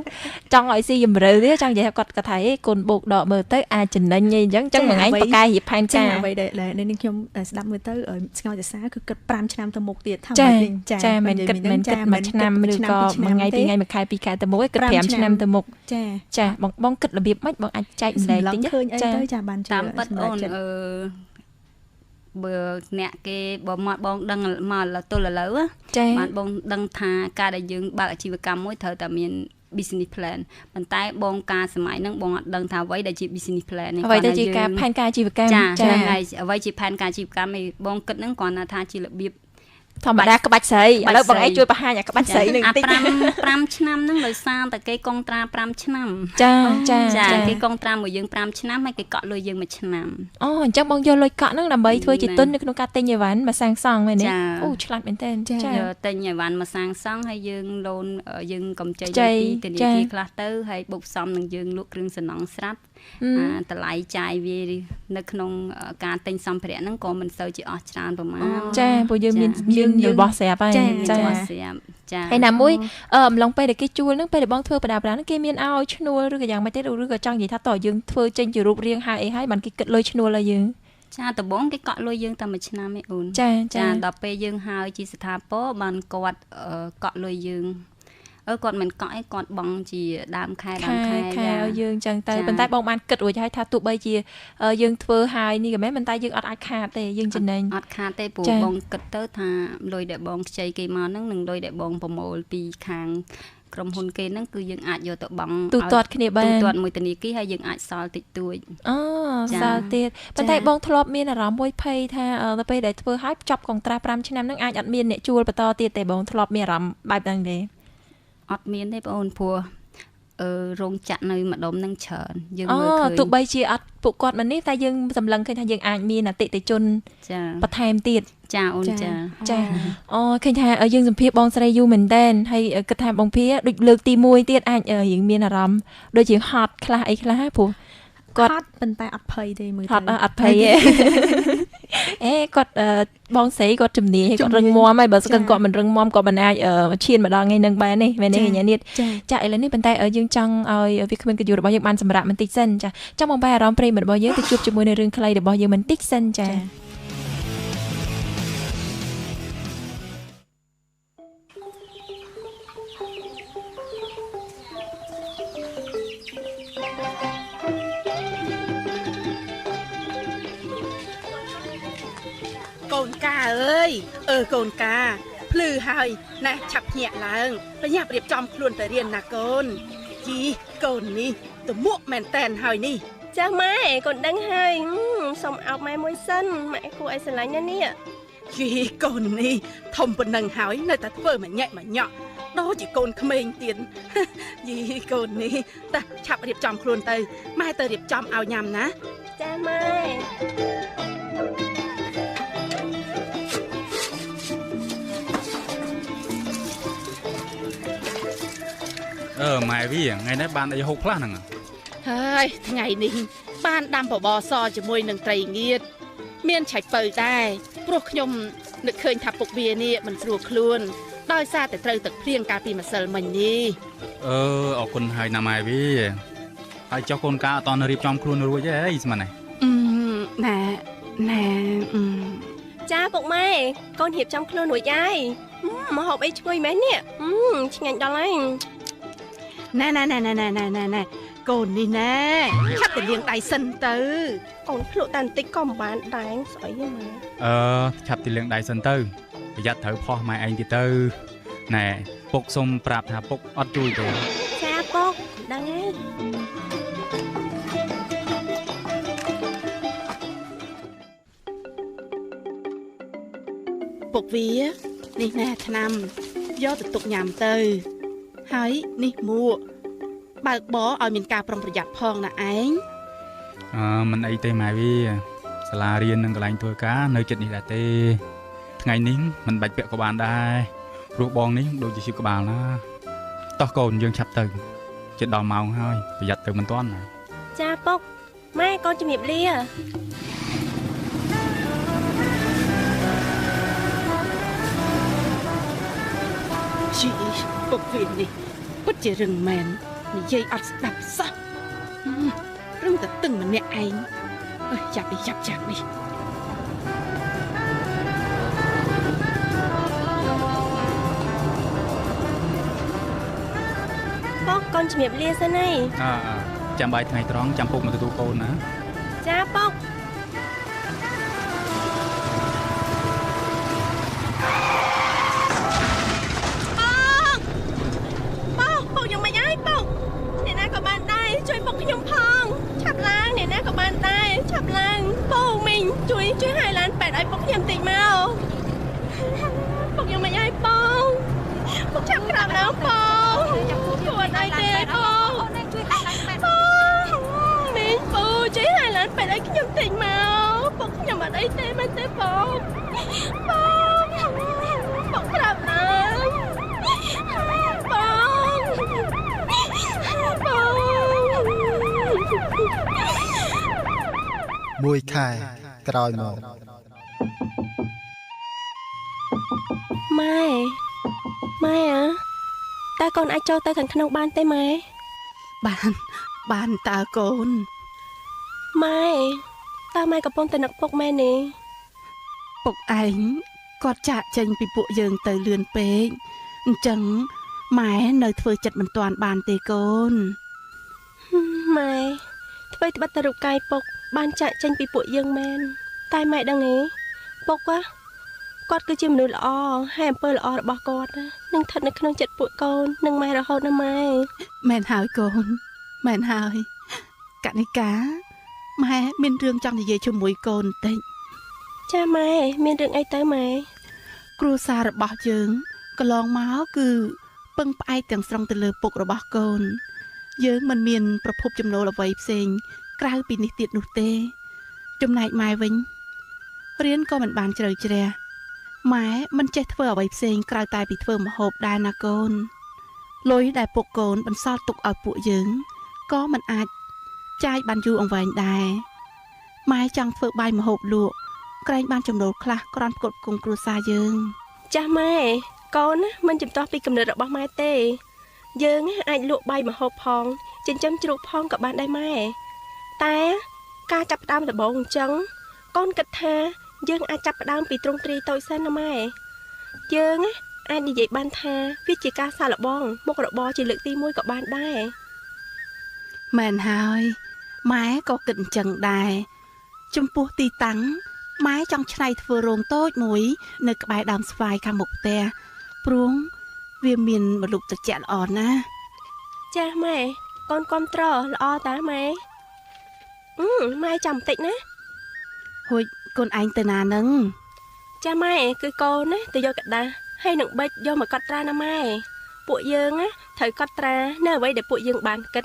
ចង់ឲ្យស៊ីយំរើទៀតចង់និយាយថាគាត់ថាហេកូនបោកដកមើលទៅអាចចំណេញអីអញ្ចឹងមួយថ្ងៃបកកាយរៀបផែនការអ្វីដែលនេះខ្ញុំស្ដាប់មើលទៅស្ងោចសរសើរគឺគិត5ឆ្នាំទៅមុខទៀតថាមិនវិញចាមិនគិតមួយឆ្នាំឬក៏មួយថ្ងៃពីរថ្ងៃមួយខែពីរខែទៅមុខគិត5ឆ្នាំទៅមុខចាបងគិតរបៀបម៉េចបងអាចចែកម្លែកតិចឃើញអីទៅចាបានតាមពិតអូនបើអ្នកគេបើមកបងដឹងមកទល់ឥឡូវបានបងដឹងថាការដែលយើងបើកអាជីវកម្មមួយត្រូវតែមាន business plan ប៉ុន្តែបងការសម័យហ្នឹងបងអត់ដឹងថាអ្វីដែលជា business plan នេះអ្វីដែលជាការផែនការអាជីវកម្មចាហើយអ្វីជាផែនការអាជីវកម្មនេះបងគិតហ្នឹងគ្រាន់តែថាជារបៀបធម្មតាក្បាច់ស្រីឥឡូវបងឯងជួយបង្ហាញអាក្បាច់ស្រីនឹងតិច5ឆ្នាំហ្នឹងដោយសារតែគេកុងត្រា5ឆ្នាំចាគេកុងត្រាមួយយើង5ឆ្នាំហើយគេកក់លុយយើង1ឆ្នាំអូអញ្ចឹងបងយកលុយកក់ហ្នឹងដើម្បីធ្វើជាទុននៅក្នុងការទិញអីវ៉ាន់មកសាងសង់មែនទេអូឆ្លាតមែនទែនចាទិញអីវ៉ាន់មកសាងសង់ហើយយើងលូនយើងកម្ចីពីធនាគារខ្លះទៅហើយបុកផ្សំនឹងយើងលក់គ្រឿងសំណង់ស្រាប់តម្លៃចាយវានៅក្នុងការទិញសម្ភារៈហ្នឹងក៏មិនសូវជាអស់ច្រើនប្រហែលចាព្រោះយើងមានរបស់ស្រាប់ហើយចាហើយណាមួយអំឡុងពេលដែលគេជួលហ្នឹងពេលដែលបងធ្វើបដាហ្នឹងគេមានឲ្យឈ្នួលឬក៏យ៉ាងម៉េចទេឬក៏ចង់និយាយថាតើយើងធ្វើចេញជារូបរាងហើយអីហើយបានគេគិតលុយឈ្នួលឲ្យយើងចាដំបងគេកក់លុយយើងតែមួយឆ្នាំឯអូនចាដល់ពេលយើងហើយជាស្ថាពរបានគាត់កក់លុយយើងគាត់មិនកក់អីគាត់បង់ជាដើមខែយើងចឹងទៅប៉ុន្តែបងបានគិតរួចហើយថាទោះបីជាយើងធ្វើហើយនេះក៏មែនប៉ុន្តែយើងអត់អាចខាតទេយើងចំណេញអត់ខាតទេព្រោះបងគិតទៅថាលុយដែលបងខ្ចីគេមកហ្នឹងនឹងលុយដែលបងប្រមូលពីខាង ក្រុមហ៊ុនគេហ្នឹងគឺយើងអាចយកទៅបង់ ទូទាត់គ្នាបាន ទូទាត់មួយធនាគារហើយយើងអាចសល់តិចតួច អូសល់ទៀតប៉ុន្តែបងធ្លាប់មានអារម្មណ៍មួយភ័យថាទៅពេលដែលធ្វើឲ្យចប់កុងត្រា5ឆ្នាំហ្នឹងអាចអត់មានអ្នកជួលបន្តទៀតទេបងធ្លាប់មានអារម្មណ៍បែបហ្នឹងទេអត់មានទេបងអូនព្រោះរោងចក្រនៅម្ដុំនឹងច្រើនយើងមើលឃើញ ទោះបីជាអត់ពួកគាត់មកនេះតែយើងសម្លឹងឃើញថាយើងអាចមានអតិថិជនបន្ថែមទៀតចាអូនចា អូឃើញថាយើងសម្ភាសបងស្រីយូរមែនតើហើយគិតថាបងភាដូចលើកទី1ទៀតអាចយើងមានអារម្មណ៍ដូចជាហត់ខ្លះអីខ្លះព្រោះគាត់ប៉ុន្តែអត់ភ័យទេមើលទៅអត់ភ័យទេគាត់បងស្រីគាត់ជំនាញគាត់រឹងមាំហើយបើស្គិនគាត់មិនរឹងមាំគាត់មិនអាចឈានមកដល់ថ្ងៃនឹងបានទេមែនទេញ៉ានេះចាឥឡូវនេះប៉ុន្តែយើងចង់ឲ្យវាគ្មានកញ្យុរបស់យើងបានសម្រាប់បន្តិចសិនចាចង់បំបែអារម្មណ៍ប្រិយមិត្តរបស់យើងទៅជួបជាមួយនៅរឿងខ្លីរបស់យើងបន្តិចសិនចាកូនកាអើយកូនកាភ្លឺហើយណែឆាប់ភ្ញាក់ឡើងប្រញាប់រៀបចំខ្លួនទៅរៀនណាកូនជីកូននេះទមួកមែនតែនហើយនេះចាស់ម៉ែកូនដឹងហើយសុំអោបម៉ែមួយសិនម៉ែគួរឲ្យស្រឡាញ់ណាស់នេះជីកូននេះធំប៉ុណ្ណឹងហើយនៅតែធ្វើម្ញាក់ម្ញក់ដូចជាកូនក្មេងទៀតយីកូននេះតើឆាប់រៀបចំខ្លួនទៅម៉ែទៅរៀបចំឲ្យញ៉ាំណាចាស់ម៉ែម៉ែវាថ្ងៃនេះបានអីហូបខ្លះហ្នឹងហើយថ្ងៃនេះបានដាំបបរសជាមួយនឹងត្រីងៀតមានឆៃពៅដែរព្រោះខ្ញុំនឹកឃើញថាពុកវានេះមិនស្រួលខ្លួនដោយសារតែត្រូវទឹកភ្លៀងកាលពីម្សិលមិញនេះអរគុណហើយណាម៉ែវាហើយចុះកូនកាអត់តរៀបចំខ្លួនរួចទេអីស្មានណែចាពុកម៉ែកូនរៀបចំខ្លួនរួចហើយមកហូបអីឈ្ងុយមែននេះឆ្ងាញ់ដល់ហើយណែកូននេះណែឆាប់ទៅលាងដៃសិនទៅកូនភ្លក់តែបន្តិចក៏មិនបានដែរស្អីម៉ែឆាប់ទៅលាងដៃសិនទៅប្រយ័ត្នត្រូវផោះម៉ែឯងទៀតទៅណែពុកសុំប្រាប់ថាពុកអត់ជួយទេចាពុកដឹងហើយពុកវានេះណែថ្នាំយកទៅទុកញ៉ាំទៅហើយនេះមួកបើកបរឲ្យមានការប្រុងប្រយ័ត្នផងណាឯងមិនអីទេម៉ែវាសាលារៀននិងកន្លែងធ្វើការនៅជិតនេះដែរទេថ្ងៃនេះមិនបាច់ពាក់ក៏បានដែរព្រោះបងនេះដូចជាឈឺក្បាលណាតោះកូនយើងឆាប់ទៅជិតដល់ម៉ោងហើយប្រយ័ត្នទៅមិនទាន់ណាចាពុកម៉ែកូនជំរាបលាជីពុកវិញនេះពិតជារឹងមែននិយាយអត់ស្ដាប់សោះរឹងតែតឹងម្នាក់ឯងចាប់នេះពុកកូនជំរាបលាសិនហើយចាំបាយថ្ងៃត្រង់ចាំពុកមកទទួលកូនណាចាពុកជួយពុកខ្ញុំផងឆាប់ឡើងអ្នកណាក៏បានដែរឆាប់ឡើងពូមីងជួយឲ្យឡានប៉ែតឲ្យពុកខ្ញុំតិចមកពុកខ្ញុំមិនឲ្យបងពុកឆាប់ក្រោកឡើងបងជួយអត់អីទេបងជួយឲ្យឡានប៉ែតមីងពូជួយឲ្យឡានប៉ែតឲ្យខ្ញុំតិចមកពុកខ្ញុំអត់អីទេមែនទេបងពុកក្រោកឡើងមួយខែក្រោយមកម៉ែតើកូនអាចចូលទៅខាងក្នុងបានទេម៉ែបានតើកូនម៉ែតើម៉ែកំពុងតែនឹកពុកម៉ែនេះពុកឯងគាត់ចាក់ចេញពីពួកយើងទៅលឿនពេកអញ្ចឹងម៉ែនៅធ្វើចិត្តមិនទាន់បានទេកូនម៉ែធ្វើត្បិតតែរូបកាយពុកបានចាក់ចេញពីពួកយើងមែនតែម៉ែដឹងទេពុក គាត់គឺជាមនុស្សល្អហើយអំពើល្អរបស់គាត់នឹងស្ថិតនៅក្នុងចិត្តពួកកូននិងម៉ែរហូតណាម៉ែមែនហើយកូនមែនហើយកនិកាម៉ែមានរឿងចង់និយាយជាមួយកូនបន្តិចចាម៉ែមានរឿងអីទៅម៉ែគ្រួសាររបស់យើងកន្លងមកគឺពឹងផ្អែកទាំងស្រុងទៅលើពុករបស់កូនយើងមិនមានប្រភពចំណូលអ្វីផ្សេងក្រៅពីនេះទៀតនោះទេចំណែកម៉ែវិញរៀនក៏មិនបានជ្រៅជ្រះម៉ែមិនចេះធ្វើអ្វីផ្សេងក្រៅតែពីធ្វើម្ហូបដែរណាកូនលុយដែលពុកកូនបន្សល់ទុកឲ្យពួកយើងក៏មិនអាចចាយបានយូរអង្វែងដែរម៉ែចង់ធ្វើបាយម្ហូបលក់ក្រែងបានចំណូលខ្លះគ្រាន់ផ្គត់ផ្គង់គ្រួសារយើងចាស់ម៉ែកូនមិនចំទាស់ពីកំណត់របស់ម៉ែទេយើងអាចលក់បាយម្ហូបផងចិញ្ចឹមជ្រូកផងក៏បានដែរម៉ែតែការចាប់ផ្ដើមដំបូងអញ្ចឹងកូនគិតថាយើងអាចចាប់ផ្ដើមពីទ្រង់ទ្រាយតូចសិនណាម៉ែយើងអាចនិយាយបានថាវាជាការសាកល្បងមុខរបរជាលើកទី1ក៏បានដែរមែនហើយម៉ែក៏គិតអញ្ចឹងដែរចំពោះទីតាំងម៉ែចង់ឆ្នៃធ្វើរោងតូចមួយនៅក្បែរដើមស្វាយខាងមុខផ្ទះព្រោះវាមានម្លប់ត្រជាក់ល្អណាស់ចាស់ម៉ែកូនគាំទ្រល្អតាម៉ែម៉ែចាំបន្តិចណាហួចកូនឯងទៅណានឹងចាម៉ែគឺកូនណាទៅយកกระดาษហើយនឹងបិចយកមកកត់ត្រាណាម៉ែពួកយើងត្រូវកត់ត្រានៅអ្វីដែលពួកយើងបានគិត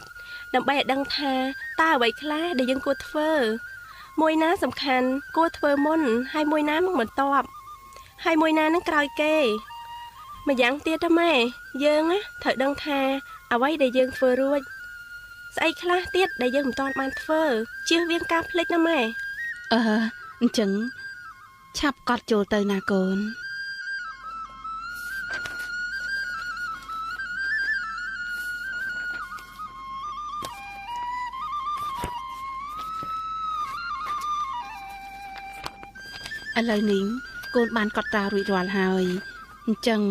ដើម្បីឲ្យដឹងថាតើអ្វីខ្លះដែលយើងគួរធ្វើមួយណាសំខាន់គួរធ្វើមុនហើយមួយណានឹងបន្ទាប់ហើយមួយណានឹងក្រោយគេម្យ៉ាងទៀតណាម៉ែយើងត្រូវដឹងថាអ្វីដែលយើងធ្វើរួចស្អីខ្លះទៀតដែលយើងមិនទាន់បានធ្វើជៀសវាងការភ្លេចណាម៉ែអញ្ចឹងឆាប់កត់ចូលទៅណាកូនឥឡូវនេះកូនបានកត់ត្រារួចរាល់ហើយអញ្ចឹង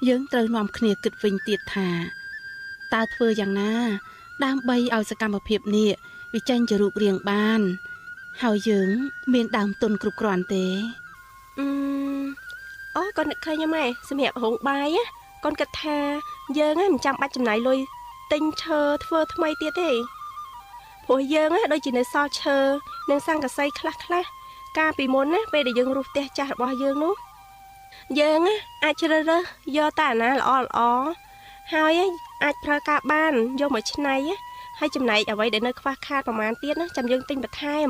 យើងត្រូវនាំគ្នាគិតវិញទៀតថាតើធ្វើយ៉ាងណាដើម្បីឲ្យសកម្មភាពនេះវាចេញជារូបរាងបានហើយយើងមានដើមទុនគ្រប់គ្រាន់ទេអូកូននឹកឃើញម៉ែសម្រាប់រោងបាយកូនគិតថាយើងមិនចាំបាច់ចំណាយលុយទិញឈើធ្វើថ្មីទៀតទេព្រោះយើងដូចជានៅសល់ឈើនិងស័ង្កសីខ្លះកាលពីមុនណាពេលដែលយើងរស់ផ្ទះចាស់របស់យើងនោះយើងអាចជ្រើសរើសយកតែអាណាល្អហើយអាចប្រើការបានយកមកច្នៃហើយចំណែកអ្វីដែលនៅខ្វះខាតប្រហែលទៀតណាចាំយើងទិញបន្ថែម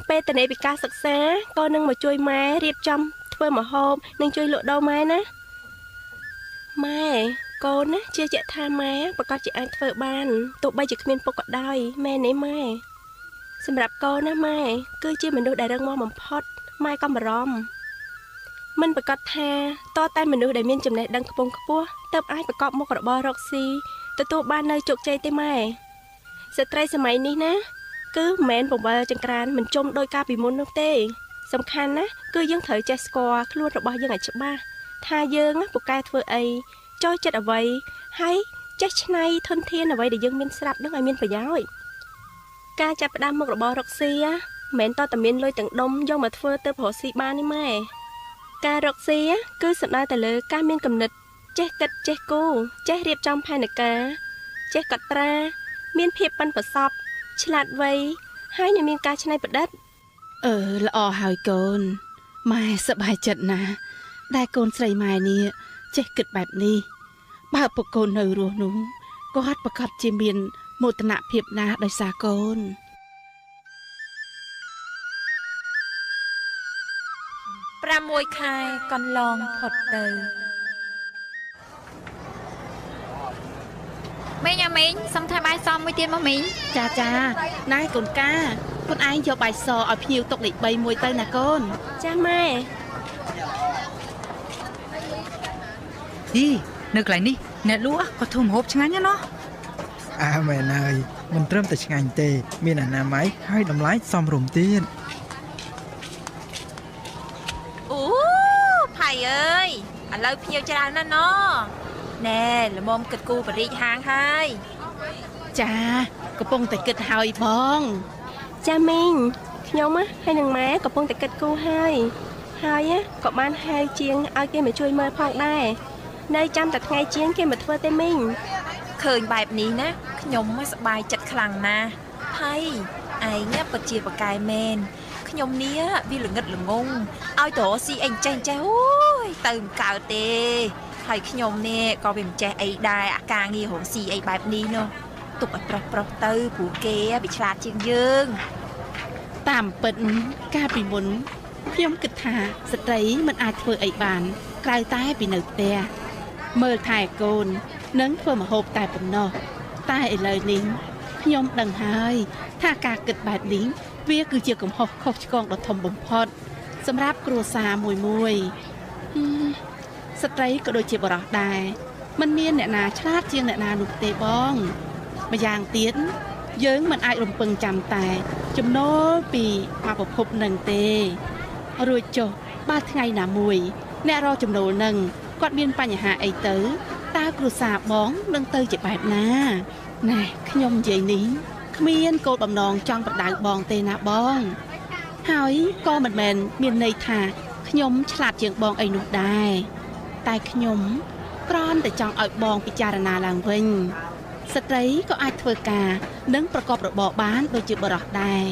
ពេលតនេពីការសិក្សាក៏នឹងមកជួយម៉ែរៀបចំធ្វើម្ហូបនិងជួយលក់ដូរម៉ែណាម៉ែកូនណាជឿជាក់ថាម៉ែប្រកាសជាអាចធ្វើបានទោះបីជាគ្មានពុកក៏ដោយម៉ែនេះម៉ែសម្រាប់កូនណាម៉ែគឺជាមនុស្សដែលរឹងមាំបំផុតម៉ែកុំបារម្ភមិនប្រកាសថាតតែមនុស្សដែលមានចំណេះដឹងខ្ពង់ខ្ពស់ទើបអាចប្រកបមុខរបររកស៊ីទទួលបាននៅជោគជ័យទេម៉ែស្ត្រីសម័យនេះណាគឺមិនមែនបង្វិលចង្ក្រានមិនចុំដោយការពីមុននោះទេសំខាន់ណាគឺយើងត្រូវចេះស្គាល់ខ្លួនរបស់យើងឲ្យច្បាស់ថាយើងពូកែធ្វើអីចូលចិត្តអ្វីហើយចេះច្នៃធនធានអ្វីដែលយើងមានស្រាប់នឹងឲ្យមានប្រយោជន៍ការចាប់ផ្ដើមមុខរបររកស៊ីមិនមែនតតែមានលុយទាំងដុំយកមកធ្វើទៅរកស៊ីបានទេម៉ែការរកស៊ីគឺសំដៅទៅលើការមានគំនិតចេះគិតចេះគូរចេះរៀបចំផែនការចេះកត់ត្រាមានភាពប៉ិនប្រសប់ឆ្លាតវៃហើយនឹងមានការច្នៃប្រឌិតល្អហើយកូនម៉ែសប្បាយចិត្តណាស់ដែលកូនស្រីម៉ែនេះចេះគិតបែបនេះបើពុកកូននៅរស់នោះគាត់ប្រកាសជាមានមោទនភាពណាស់ដោយសារកូន6ខែកន្លងផុតទៅមីងមីងសុំថែបាយសមួយទៀតមកមីងចាណែកូនកាកូនឯងយកបាយសឲ្យភ្ញៀវតុកលេខ3មួយទៅណាកូនចាម៉ែនៅកន្លែងនេះអ្នកលក់ក៏ធ្វើម្ហូបឆ្ងាញ់ណាស់មែនហើយមិនត្រឹមតែឆ្ងាញ់ទេមានអនាម័យហើយតម្លៃសមរម្យទៀតអូផៃអើយឥឡូវភ្ញៀវច្រើនណាស់ណណែល្មមគិតគូបរិយហាងហើយចាកំពុងតែគិតហើយបងចាមីងខ្ញុំហើយនឹងម៉ែកំពុងតែគិតគូហើយហ ហើយក៏បានហៅជាងឲ្យគេមកជួយមើលផងដែរនៅចាំតែថ្ងៃជាងគេមកធ្វើទេមីងឃើញបែបនេះណាខ្ញុំសប្បាយចិត្តខ្លាំងណាស់ហើយឯងពិតជាប្រកែមែនខ្ញុំនេះវាល្ងឹតល្ងងឲ្យតរស៊ីអីចេះចេះអូយទៅមិនកើតទេហើយខ្ញុំនេះក៏វាមិនចេះអីដែរអាការងាររកស៊ីអីបែបនេះនោះទុកឲ្យប្រុសទៅព្រោះគេវាឆ្លាតជាងយើងតាមពិតកាលពីមុនខ្ញុំគិតថាស្ត្រីមិនអាចធ្វើអីបានក្រៅតែពីនៅផ្ទះមើលថែកូននិងធ្វើម្ហូបតែប៉ុណ្ណោះតែឥឡូវនេះខ្ញុំដឹងហើយថាការគិតបែបនេះវាគឺជាកំហុសខុសឆ្គងដ៏ធំបំផុតសម្រាប់គ្រួសារមួយស្ត្រីក៏ដូចជាបុរសដែរមិនមានអ្នកណាឆ្លាតជាងអ្នកណានោះទេបងម្យ៉ាងទៀតយើងមិនអាចរំពឹងចាំតែចំណូលពីមកប្រភពនឹងទេរួចចុះបើថ្ងៃណាមួយអ្នករកចំណូលនឹងគាត់មានបញ្ហាអីទៅតើគ្រួសារបងនឹងទៅជាបែបណាណែខ្ញុំនិយាយនេះគ្មានគោលបំណងចង់ប្រដៅបងទេណាបងហើយក៏មិនមែនមានន័យថាខ្ញុំឆ្លាតជាងបងអីនោះដែរតែខ្ញុំគ្រាន់តែចង់ឲ្យបងពិចារណាឡើងវិញស្ត្រីក៏អាចធ្វើការនិងប្រកបរបរបានដូចជាបុរសដែរ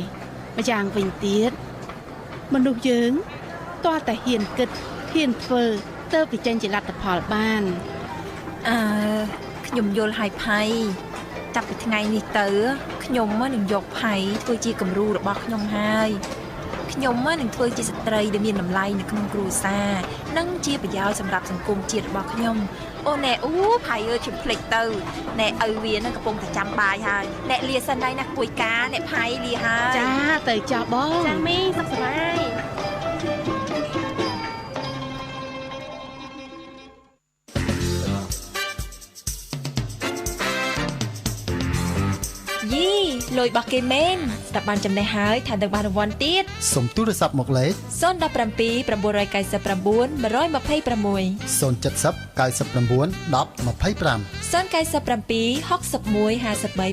ម្យ៉ាងវិញទៀតមនុស្សយើងទាល់តែហ៊ានគិតហ៊ានធ្វើទើបវិចេញជាលទ្ធផលបានខ្ញុំយល់ហើយផៃចាប់ពីថ្ងៃនេះទៅខ្ញុំនឹងយកផៃធ្វើជាគំរូរបស់ខ្ញុំហើយខ្ញុំនឹងធ្វើជាស្ត្រីដែលមានតម្លៃនៅក្នុងគ្រួសារនិងជាប្រយោជន៍សម្រាប់សង្គមជាតិរបស់ខ្ញុំអូណែអូផៃអើយខ្ញុំភ្លេចទៅណែឪវានឹងកំពុងតែចាំបាយហើយអ្នកលាសិនហើយណាគួយការអ្នកផៃលាហើយចាទៅចាស់បងចាមីសុខសប្បាយលុយរបស់គេមែនស្ដាប់បានចំណេះហើយថានឹងបានរង្វាន់ទៀតសូមទូរស័ព្ទមកលេខ017 999 126 070 99 10 25 097 61 53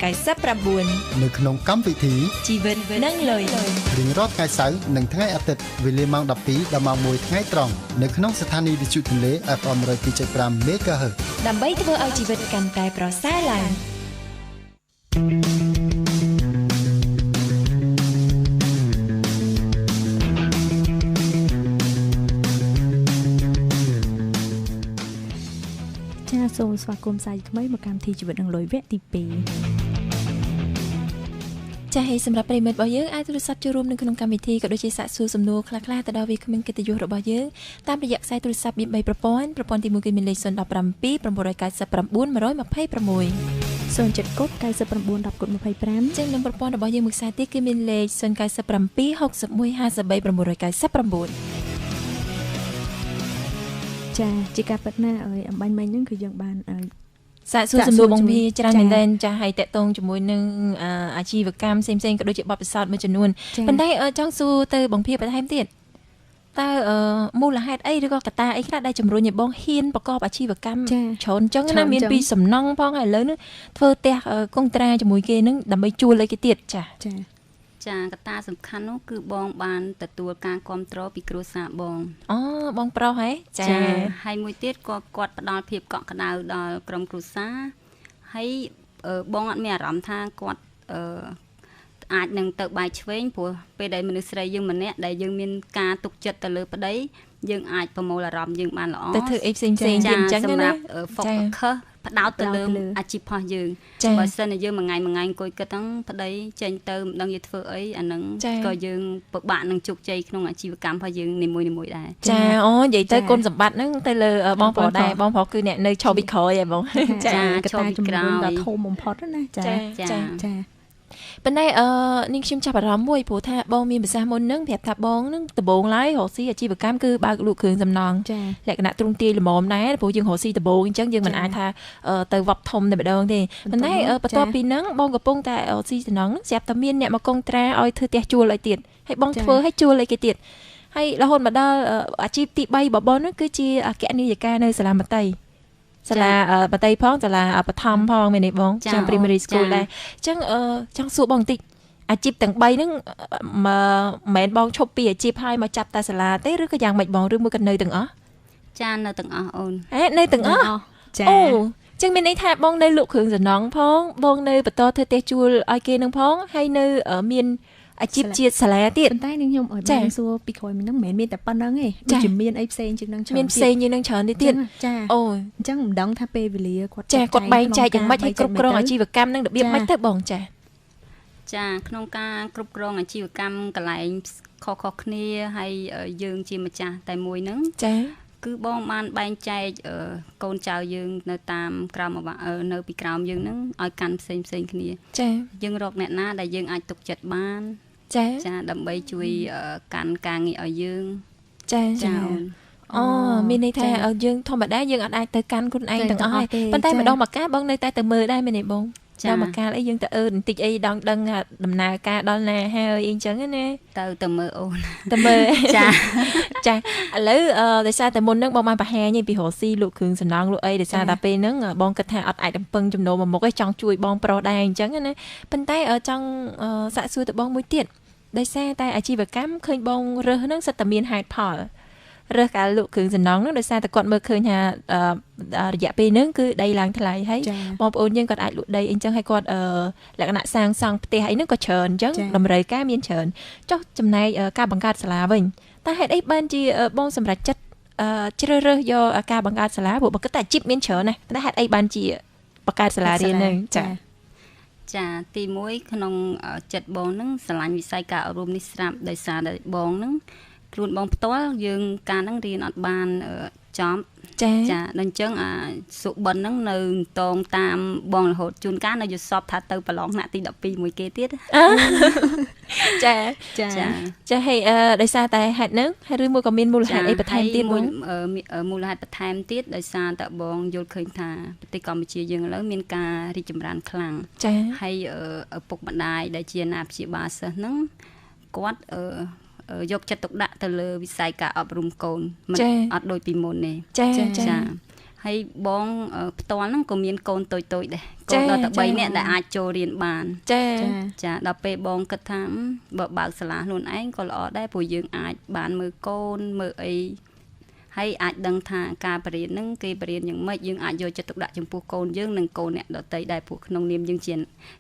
999នៅក្នុងកម្មវិធីជីវិតនិងលុយរៀងរាល់ថ្ងៃសៅរ៍និងថ្ងៃអាទិត្យវេលាម៉ោង 12 ដល់ម៉ោង 1 ថ្ងៃត្រង់នៅក្នុងស្ថានីយ៍វិទ្យុទន្លេ FM 102.5 MHz ដើម្បីធ្វើឲ្យជីវិតកាន់តែប្រសើរឡើងសូមស្វាគមន៍សាយថ្មីមកកម្មវិធីជីវិតនឹងលុយវគ្គទី2ចា៎ហើយសម្រាប់ប្រិមិត្តរបស់យើងអាចទូរស័ព្ទចូលរួមនៅក្នុងកម្មវិធីក៏ដូចជាសាកសួរសំណួរខ្លះៗទៅដល់វាគ្មិនកិត្តិយសរបស់យើងតាមរយៈខ្សែទូរស័ព្ទមាន3ប្រព័ន្ធទី1គឺមានលេខ017 999 126 070 99 10 25ចឹងនឹងប្រព័ន្ធរបស់យើងមួយខ្សែទៀតគឺមានលេខ097 61 53 999ចាជាការពិតណាស់ឲ្យអំបញ្ញមិញហ្នឹងគឺយើងបានសាកសួរសំណួរបងវាច្រើនមែនទែនចាឲ្យតកតងជាមួយនឹងអាជីវកម្មផ្សេងៗក៏ដូចជាបទពិសោធន៍មួយចំនួនប៉ុន្តែចង់សួរទៅបងភាបន្ថែមទៀតតើមូលហេតុអីឬក៏កត្តាអីខ្លះដែលជំរុញឲ្យបងហ៊ានប្រកបអាជីវកម្មច្រើនអញ្ចឹងណាមានពីសំណង់ផងហើយឥឡូវនេះធ្វើផ្ទះកុងត្រាជាមួយគេនឹងដើម្បីជួលអីគេទៀតចាកត្តាសំខាន់នោះគឺបងបានទទួលការគ្រប់គ្រងពីគ្រួសារបងអូបងប្រុសហ៎ចាហើយមួយទៀតក៏គាត់ផ្ដល់ភាពកក់ក្ដៅដល់ក្រុមគ្រួសារហើយបងអត់មានអារម្មណ៍ថាគាត់អាចនឹងទៅបាយឆ្វេងព្រោះពេលដែលមនុស្សស្រីយើងម្នាក់ដែលយើងមានការទុកចិត្តទៅលើប្តីយើងអាចប្រមូលអារម្មណ៍យើងបានល្អទៅធ្វើអីផ្សេងៗទៀតអញ្ចឹងណាសម្រាប់ focus ផ្ដោតទៅលើអាជីពរបស់យើងបើសិនជាយើងមួយថ្ងៃអង្គុយគិតហ្នឹងប្តីចេញទៅមិនដឹងយើងធ្វើអីអាហ្នឹងក៏យើងពិបាកនឹងជោគជ័យក្នុងអាជីវកម្មរបស់យើងនីមួយៗដែរចាអូនិយាយទៅគុណសម្បត្តិហ្នឹងទៅលើបងប្រុសដែរបងប្រុសគឺអ្នកនៅឈរពីក្រោយឯងបងចាឈរពីក្រោយដ៏ធំបំផុតណាចាប៉ុន្តែនាងខ្ញុំចាប់អារម្មណ៍មួយព្រោះថាបងមានប្រសាសន៍មុនហ្នឹងប្រាប់ថាបងហ្នឹងដំបូងឡើយរកស៊ីអាជីវកម្មគឺបើកលក់គ្រឿងសំណង់លក្ខណៈទ្រង់ទាយល្មមដែរព្រោះយើងរកស៊ីដំបូងអញ្ចឹងយើងមិនអាចថាទៅវត្តធំតែម្ដងទេប៉ុន្តែបន្ទាប់ពីហ្នឹងបងកំពុងតែរកស៊ីសំណង់ហ្នឹងស្រាប់តែមានអ្នកមកកុងត្រាឲ្យធ្វើផ្ទះជួលឲ្យទៀតហើយបងធ្វើឲ្យជួលឲ្យគេទៀតហើយរហូតមកដល់អាជីពទី3របស់បងហ្នឹងគឺជាអគ្គនាយិកានៅសាលាមត្តេយ្យសាលាបតីផងសាលាបឋមផងមែនទេបងចាំ primary school ដែរអញ្ចឹងចង់សួរបងបន្តិចអ អាជីពទាំង3ហ្នឹងមិនមែនបងឈប់ពីអាជីពហើយមកចាប់តែសាលាទេឬក៏យ៉ាងម៉េចបងឬមួយក៏នៅទាំងអស់ចានៅទាំងអស់អូននៅទាំងអស់ចាអូចឹងមានន័យថាបងនៅលក់គ្រឿងសំណង់ផងបងនៅបន្តធ្វើទេសជួលឲ្យគេនឹងផងហើយនៅមានអាជីពជាសាលាទៀតប៉ុន្តែនឹងខ្ញុំឲ្យបងសួរពីក្រោយមិញហ្នឹងមិនមែនមានតែប៉ុណ្្នឹងទេដូចជាមានអីផ្សេងជាងហ្នឹងច្រើនមានផ្សេងជាងហ្នឹងច្រើនទៀតចាអូអញ្ចឹងមិនដឹងថាពេលវេលាគាត់បែងចែកយ៉ាងម៉េចឲ្យគ្រប់គ្រងអាជីវកម្មហ្នឹងរបៀបម៉េចទៅបងចាក្នុងការគ្រប់គ្រងអាជីវកម្មកន្លែងខុសៗគ្នាហើយយើងជាម្ចាស់តែមួយហ្នឹងចាគឺបងបានបែងចែកកូនចៅយើងនៅតាមក្រោមនៅពីក្រោមយើងហ្នឹងឲ្យកាន់ផ្សេងគ្នាចាយើងរកអ្នកណាដែលយើងអាចទុកចិត្តបានចាដើម្បីជួយកាន់ការងារឲ្យយើងចាអូមានន័យថាយើងធម្មតាយើងអត់អាចទៅកាន់ខ្លួនឯងទាំងអស់ទេប៉ុន្តែម្ដងមកកាបងនៅតែទៅមើលដែរមែនទេបងដល់មកកាលអីយើងទៅបន្តិចអីដឹងដំណើរការដល់ណាហើយអីចឹងណាទៅមើលអូនទៅមើលចាឥឡូវដោយសារតែមុនហ្នឹងបងបានបង្ហាញពីរស់ស៊ីលក់គ្រឿងសំណង់លក់អីដោយសារតែពេលហ្នឹងបងគិតថាអត់អាចដំពឹងចំណូលមួយមុខឯងចង់ជួយបងប្រុសដែរអញ្ចឹងណាប៉ុន្តែចង់សាកសួរទៅបងមួយទៀតដោយសារតែអាជីវកម្មឃើញបងរើសហ្នឹងសិតតែមានហេតុផលរើសការលក់គ្រឿងសំណង់ហ្នឹងដោយសារតែគាត់មើលឃើញថារយៈពេលហ្នឹងគឺដីឡើងថ្លៃហើយបងប្អូនយើងគាត់អាចលក់ដីអីចឹងហើយគាត់លក្ខណៈសាងសង់ផ្ទះអីហ្នឹងក៏ច្រើនអញ្ចឹងតម្រូវការមានច្រើនចុះចំណែកការបង្កើតសាលាវិញតើហេតុអីបានជាបងសម្រេចចិត្តជ្រើសរើសយកការបង្កើតសាលាព្រោះបើគិតតែអាជីពមានច្រើនណាស់តែហេតុអីបានជាបង្កើតសាលារៀនហ្នឹងចាទី1ក្នុងចិត្តបងហ្នឹងស្រឡាញ់វិស័យការអប់រំនេះស្រាប់ដោយសារតែបងហ្នឹងខ្លួនបងផ្ទាល់យើងកាលហ្នឹងរៀនអត់បានចំចាដល់អញ្ចឹងសុបិនហ្នឹងនៅតងតាមបងរហូតជួនកាលនៅយល់សពថាទៅប្រឡងថ្នាក់ទី12មួយគេទៀតចាហេដោយសារតែហេតុហ្នឹងហើយឬមួយក៏មានមូលហេតុអីបន្ថែមទៀតមួយមូលហេតុបន្ថែមទៀតដោយសារតែបងយល់ឃើញថាប្រទេសកម្ពុជាយើងឥឡូវមានការរីកចម្រើនខ្លាំងហើយឪពុកម្ដាយដែលជាអាណាព្យាបាលសិស្សហ្នឹងគាត់យកចិត្តទុកដាក់ទៅលើវិស័យការអប់រំកូនមិនអត់ដូចពីមុនទេចាហើយបងផ្ទាល់ហ្នឹងក៏មានកូនតូចដែរកូនដល់តែ3នាក់ដែលអាចចូលរៀនបានចាដល់ពេលបងគិតថាបើបើកសាលាខ្លួនឯងក៏ល្អដែរព្រោះយើងអាចបានមើលកូនមើលអីហើយអាចដឹងថាការបរៀនហ្នឹងគេបរៀនយ៉ាងម៉េចយើងអាចយកចិត្តទុកដាក់ចំពោះកូនយើងនិងកូនអ្នកដទៃដែរព្រោះក្នុងនាមយើង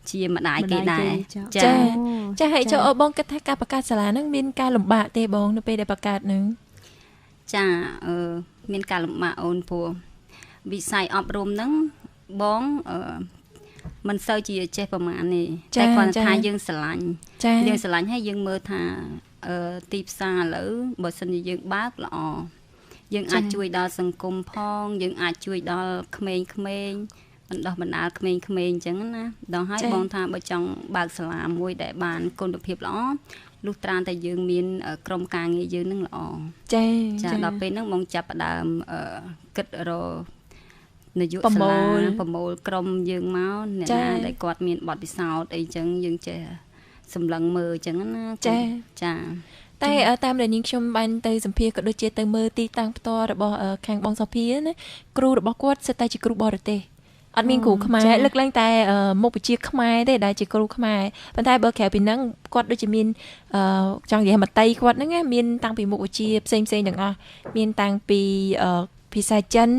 ជាម្ដាយគេដែរចាហើយចូលបងគិតថាការបង្កើតសាលាហ្នឹងមានការលំបាកទេបងនៅពេលដែលបង្កើតហ្នឹងចាមានការលំបាកអូនព្រោះវិស័យអប់រំហ្នឹងបងមិនសូវជាចេះប្រមាណទេតែគាត់ថាយើងស្រឡាញ់ហើយយើងមើលថាទីផ្សារឥឡូវបើសិនជាយើងបើកល្អយើងអាចជួយដល់សង្គមផងយើងអាចជួយដល់ក្មេងៗបណ្ដុះបណ្ដាលក្មេងៗអញ្ចឹងណាដល់ហើយបងថាបើចង់បើកសាលាមួយដែលបានគុណភាពល្អលុះត្រាតែយើងមានក្រុមការងារយើងនឹងល្អចាដល់ពេលហ្នឹងបងចាប់ផ្ដើមគិតរកនាយកសាលាប្រមូលក្រុមយើងមកអ្នកណាដែលគាត់មានបទពិសោធន៍អីចឹងយើងចេះសម្លឹងមើលអញ្ចឹងណាចាតែតាមដែលនាងខ្ញុំបានទៅសម្ភាសក៏ដូចជាទៅមើលទីតាំងផ្ទាល់របស់ខាងបងសុភាណាគ្រូរបស់គាត់សិតតែជាគ្រូបរទេសអត់មានគ្រូខ្មែរលើកឡើងតែមុខវិជ្ជាខ្មែរទេដែលជាគ្រូខ្មែរប៉ុន្តែបើក្រៅពីហ្នឹងគាត់ដូចជាមានចង់និយាយមតីគាត់ហ្នឹងមានតាំងពីមុខវិជ្ជាផ្សេងទាំងអស់មានតាំងពីភាសាចិន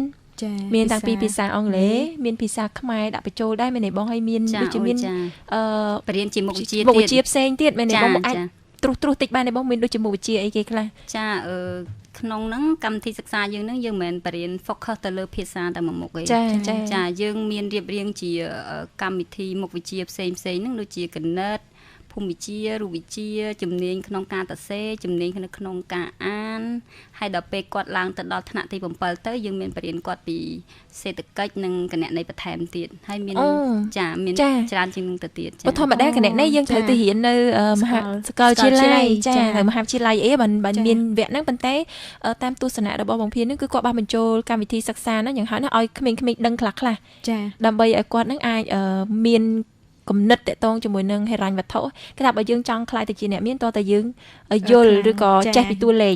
មានតាំងពីភាសាអង់គ្លេសមានភាសាខ្មែរដាក់បញ្ចូលដែរមែនទេបងហើយមានដូចជាមានបរៀនជាមុខវិជ្ជាផ្សេងទៀតមែនទេបងអាចត្រួសតិចបានទេបងមានដូចជាមុខវិជ្ជាអីគេខ្លះចាក្នុងហ្នឹងកម្មវិធីសិក្សាយើងហ្នឹងយើងមិនមែនបរៀន focus ទៅលើភាសាតែមួយមុខទេចាយើងមានរៀបរៀងជាកម្មវិធីមុខវិជ្ជាផ្សេងហ្នឹងដូចជាគណិតភូមិវិទ្យារូបវិទ្យាជំនាញក្នុងការសរសេរជំនាញក្នុងការអានហើយដល់ពេលគាត់ឡើងទៅដល់ថ្នាក់ទី7ទៅយើងមានបរៀនគាត់ពីសេដ្ឋកិច្ចនិងគណនេយ្យបន្ថែមទៀតហើយមានមានច្រើនជាងនឹងទៅទៀតចាធម្មតាគណនេយ្យយើងត្រូវទៅរៀននៅមហាសាកលវិទ្យាល័យចានៅមហាវិទ្យាល័យអីបានមានវគ្គហ្នឹងប៉ុន្តែតាមទស្សនៈរបស់បងភៀនហ្នឹងគឺគាត់បានបញ្ចូលកម្មវិធីសិក្សាហ្នឹងយ៉ាងហោចណាស់ឲ្យក្មេងៗដឹងខ្លះចាដើម្បីឲ្យគាត់ហ្នឹងអាចមានគំនិតតកតងជាមួយនឹងហិរញ្ញវត្ថុគេថាបើយើងចង់ខ្លាយទៅជាអ្នកមានតើយើងយល់ឬក៏ចេះពីតួលេខ